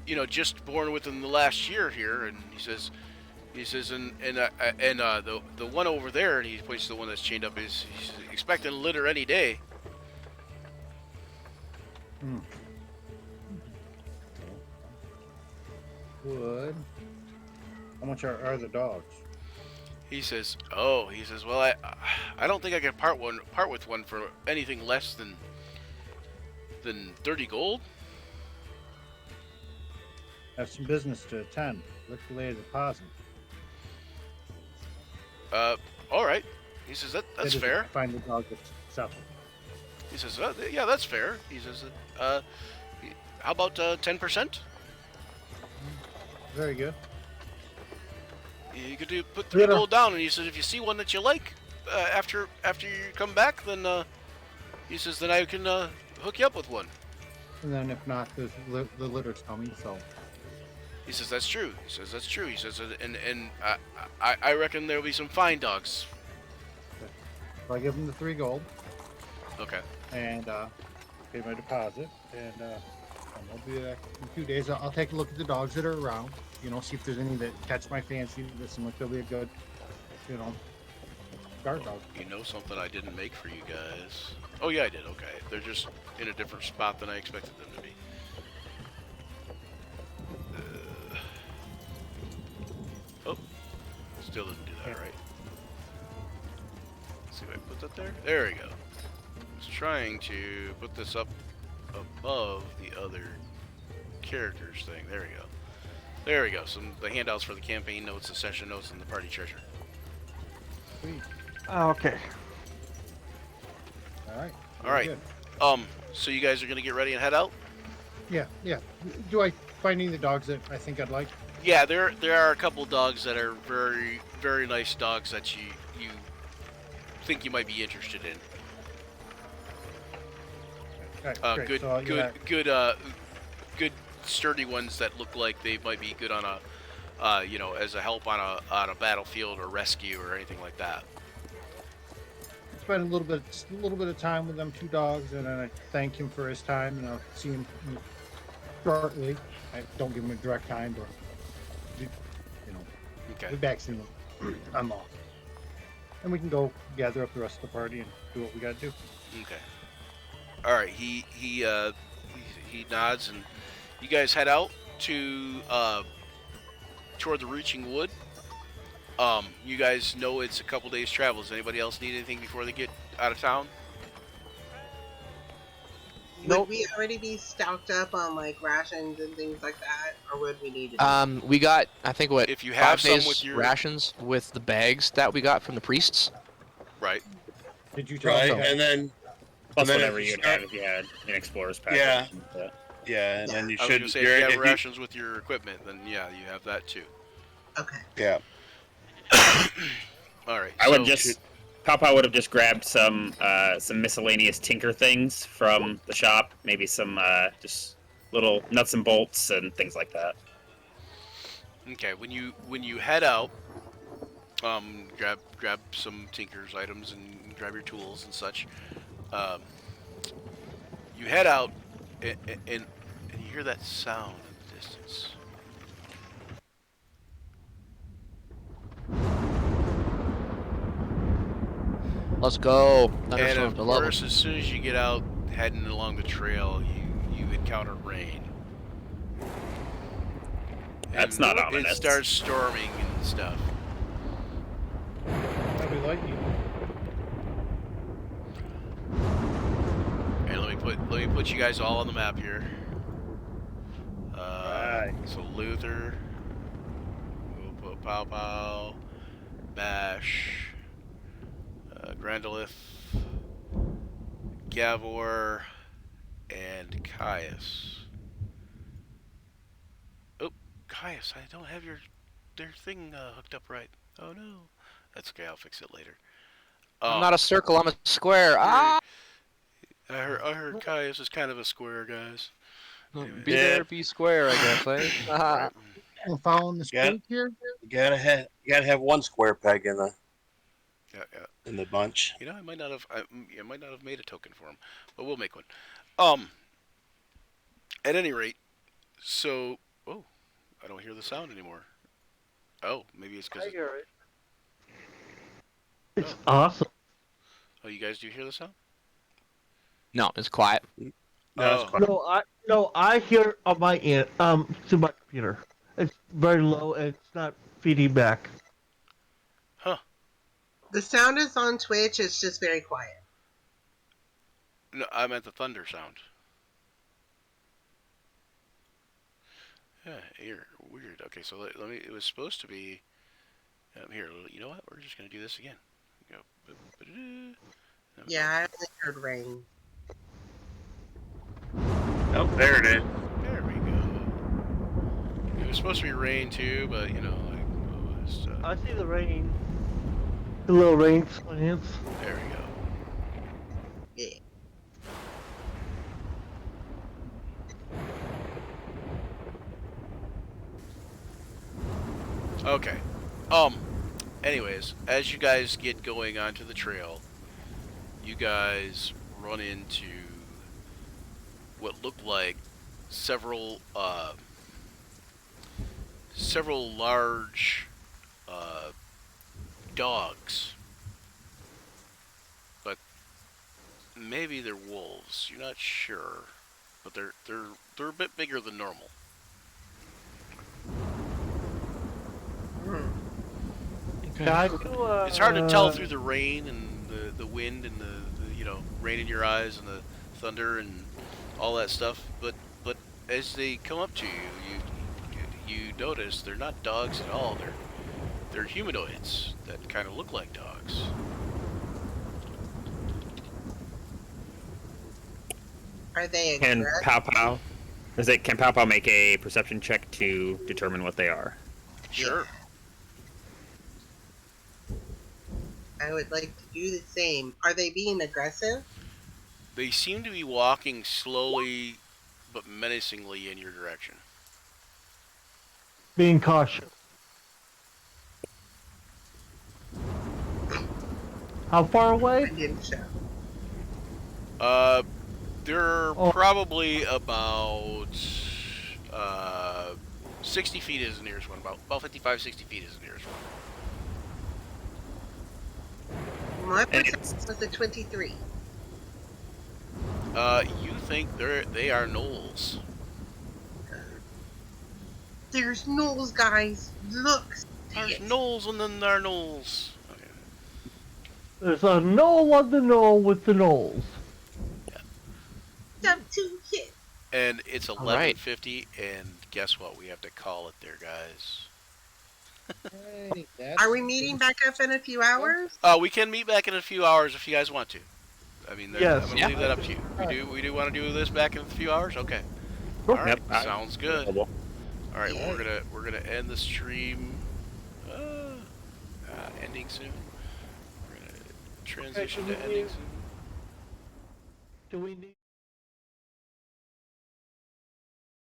[SPEAKER 1] you know, just born within the last year here, and he says and the one over there, and he points to the one that's chained up, he's expecting a litter any day.
[SPEAKER 8] Would. How much are the dogs?
[SPEAKER 1] He says, well, I don't think I can part with one for anything less than 30 gold.
[SPEAKER 8] Have some business to attend. Liquidate a deposit.
[SPEAKER 1] All right. He says that's fair.
[SPEAKER 8] Find the dog that's settled.
[SPEAKER 1] He says, yeah, that's fair. He says, how about 10%?
[SPEAKER 8] Very good.
[SPEAKER 1] You could put 3 gold down, and he says if you see one that you like after you come back, then he says then I can hook you up with one.
[SPEAKER 8] And then if not, the litter's coming, so.
[SPEAKER 1] He says that's true. He says and I reckon there'll be some fine dogs.
[SPEAKER 8] Okay. So I give him the 3 gold.
[SPEAKER 1] Okay.
[SPEAKER 8] And pay my deposit, and I'll be back in 2 days. I'll take a look at the dogs that are around. You know, see if there's any that catch my fancy. That seem like they'll be a good, you know, guard dog.
[SPEAKER 1] You know something I didn't make for you guys? Oh yeah, I did. Okay, they're just in a different spot than I expected them to be. Oh, still didn't do that right. Let's see if I put that there. There we go. I was trying to put this up above the other characters thing. There we go. There we go. The handouts for the campaign notes, the session notes, and the party treasure.
[SPEAKER 8] Sweet.
[SPEAKER 2] Okay.
[SPEAKER 8] All right.
[SPEAKER 1] All right.
[SPEAKER 8] Good.
[SPEAKER 1] So you guys are gonna get ready and head out?
[SPEAKER 8] Yeah. Do I find any of the dogs that I think I'd like?
[SPEAKER 1] Yeah, there are a couple dogs that are very, very nice dogs that you think you might be interested in.
[SPEAKER 8] All right, great. So,
[SPEAKER 1] good sturdy ones that look like they might be good on a, you know, as a help on a battlefield or rescue or anything like that.
[SPEAKER 8] spend a little bit of time with them 2 dogs, and then I thank him for his time, and I'll see him shortly. I don't give him a direct time, but you know,
[SPEAKER 1] Okay.
[SPEAKER 8] be back soon. I'm off, and we can go gather up the rest of the party and do what we got to do.
[SPEAKER 1] Okay. All right. He he nods, and you guys head out to toward the Reaching Wood. You guys know it's a couple days travel. Does anybody else need anything before they get out of town?
[SPEAKER 5] Would we already be stocked up on like rations and things like that, or would we need to?
[SPEAKER 4] We got, I think, what,
[SPEAKER 1] If you have
[SPEAKER 4] 5
[SPEAKER 1] some
[SPEAKER 4] days
[SPEAKER 1] with your
[SPEAKER 4] rations with the bags that we got from the priests.
[SPEAKER 1] right.
[SPEAKER 8] Did you tell
[SPEAKER 6] Right,
[SPEAKER 8] them?
[SPEAKER 6] and then
[SPEAKER 7] Plus
[SPEAKER 6] then
[SPEAKER 7] whatever
[SPEAKER 6] if you
[SPEAKER 7] you'd
[SPEAKER 6] start-
[SPEAKER 7] have if you had an explorer's package.
[SPEAKER 6] Yeah.
[SPEAKER 7] Yeah.
[SPEAKER 6] yeah, and then you
[SPEAKER 1] I was
[SPEAKER 6] should.
[SPEAKER 1] gonna say if
[SPEAKER 6] you're-
[SPEAKER 1] you have
[SPEAKER 6] if you-
[SPEAKER 1] rations with your equipment, then yeah, you have that too.
[SPEAKER 5] Okay.
[SPEAKER 6] yeah.
[SPEAKER 1] All right.
[SPEAKER 7] I
[SPEAKER 1] so,
[SPEAKER 7] would just. Papa would have just grabbed some miscellaneous tinker things from the shop, maybe some just little nuts and bolts and things like that.
[SPEAKER 1] Okay, when you head out, grab some tinker's items and grab your tools and such. You head out, and you hear that sound in the distance.
[SPEAKER 4] Let's go.
[SPEAKER 1] And
[SPEAKER 4] Thunderstorms,
[SPEAKER 1] of
[SPEAKER 4] I love 'em.
[SPEAKER 1] course, as soon as you get out heading along the trail, you encounter rain.
[SPEAKER 7] That's
[SPEAKER 1] And
[SPEAKER 7] not
[SPEAKER 1] It
[SPEAKER 7] ominous.
[SPEAKER 1] starts storming and stuff.
[SPEAKER 8] That'd be lightning.
[SPEAKER 1] And let me put you guys all on the map here.
[SPEAKER 6] Right.
[SPEAKER 1] So Luther, we'll put Pow Pow, Bash, Grandolith, Gavor, and Caius. Oh, Caius, I don't have their thing hooked up right. Oh no. That's okay, I'll fix it later.
[SPEAKER 4] I'm not a circle, I'm a square. Ah!
[SPEAKER 1] I heard Caius is kind of a square, guys.
[SPEAKER 4] Be there, be square, I guess, eh? Ah.
[SPEAKER 1] Right.
[SPEAKER 8] I'm following the
[SPEAKER 6] Yeah.
[SPEAKER 8] street here.
[SPEAKER 6] You gotta have one square peg in the
[SPEAKER 1] Yeah.
[SPEAKER 6] bunch.
[SPEAKER 1] You know, I might not have made a token for him, but we'll make one. At any rate, so I don't hear the sound anymore. Oh, maybe it's because.
[SPEAKER 2] I hear it. It's awesome.
[SPEAKER 1] Oh, you guys do hear the sound?
[SPEAKER 4] No, it's quiet.
[SPEAKER 6] No,
[SPEAKER 1] Oh.
[SPEAKER 6] it's fine.
[SPEAKER 2] No, I hear on my end, through my computer. It's very low and it's not feeding back.
[SPEAKER 1] Huh.
[SPEAKER 5] The sound is on Twitch. It's just very quiet.
[SPEAKER 1] No, I meant the thunder sound. Yeah, here, weird. Okay, so let me. It was supposed to be. Here, you know what? We're just gonna do this again. Go.
[SPEAKER 5] Yeah, I only heard rain.
[SPEAKER 6] Oh, there it is.
[SPEAKER 1] There we go. It was supposed to be rain too, but you know, like, just,
[SPEAKER 2] I see the rain. The little rain slants.
[SPEAKER 1] there we go.
[SPEAKER 5] Yeah.
[SPEAKER 1] Okay. Anyways, as you guys get going onto the trail, you guys run into what look like several large dogs, but maybe they're wolves. You're not sure, but they're a bit bigger than normal. It's hard to tell through the rain and the wind and the rain in your eyes and the thunder and all that stuff. But as they come up to you notice they're not dogs at all. They're humanoids that kind of look like dogs.
[SPEAKER 5] Are they
[SPEAKER 7] Can
[SPEAKER 5] aggressive?
[SPEAKER 7] Pow Pow? Can Pow Pow make a perception check to determine what they are?
[SPEAKER 1] Sure.
[SPEAKER 5] I would like to do the same. Are they being aggressive?
[SPEAKER 1] They seem to be walking slowly but menacingly in your direction.
[SPEAKER 2] Being cautious. How far
[SPEAKER 5] I
[SPEAKER 2] away?
[SPEAKER 5] didn't show.
[SPEAKER 1] They're
[SPEAKER 2] Oh.
[SPEAKER 1] probably about 60 feet is the nearest one. About 55, 60 feet is the nearest one.
[SPEAKER 5] My
[SPEAKER 7] And
[SPEAKER 5] perception was a 23.
[SPEAKER 1] You think they are gnolls.
[SPEAKER 5] There's gnolls, guys. Look.
[SPEAKER 1] There's
[SPEAKER 5] See it.
[SPEAKER 1] gnolls and then there are gnolls. Okay.
[SPEAKER 2] There's a knoll on the knoll with the knolls.
[SPEAKER 5] Jump to hit.
[SPEAKER 1] And it's
[SPEAKER 4] All right.
[SPEAKER 1] 11:50, and guess what? We have to call it there, guys.
[SPEAKER 8] Hey,
[SPEAKER 5] Are we meeting back up in a few hours?
[SPEAKER 1] We can meet back in a few hours if you guys want to. I mean,
[SPEAKER 2] Yes.
[SPEAKER 1] I'm gonna leave that up to you. We do want to do this back in a few hours. Okay.
[SPEAKER 2] Sure.
[SPEAKER 1] All right.
[SPEAKER 7] Yep.
[SPEAKER 1] Sounds good. All right. Well, we're gonna end the stream. Ending soon. We're gonna transition to ending soon.
[SPEAKER 2] Do we need?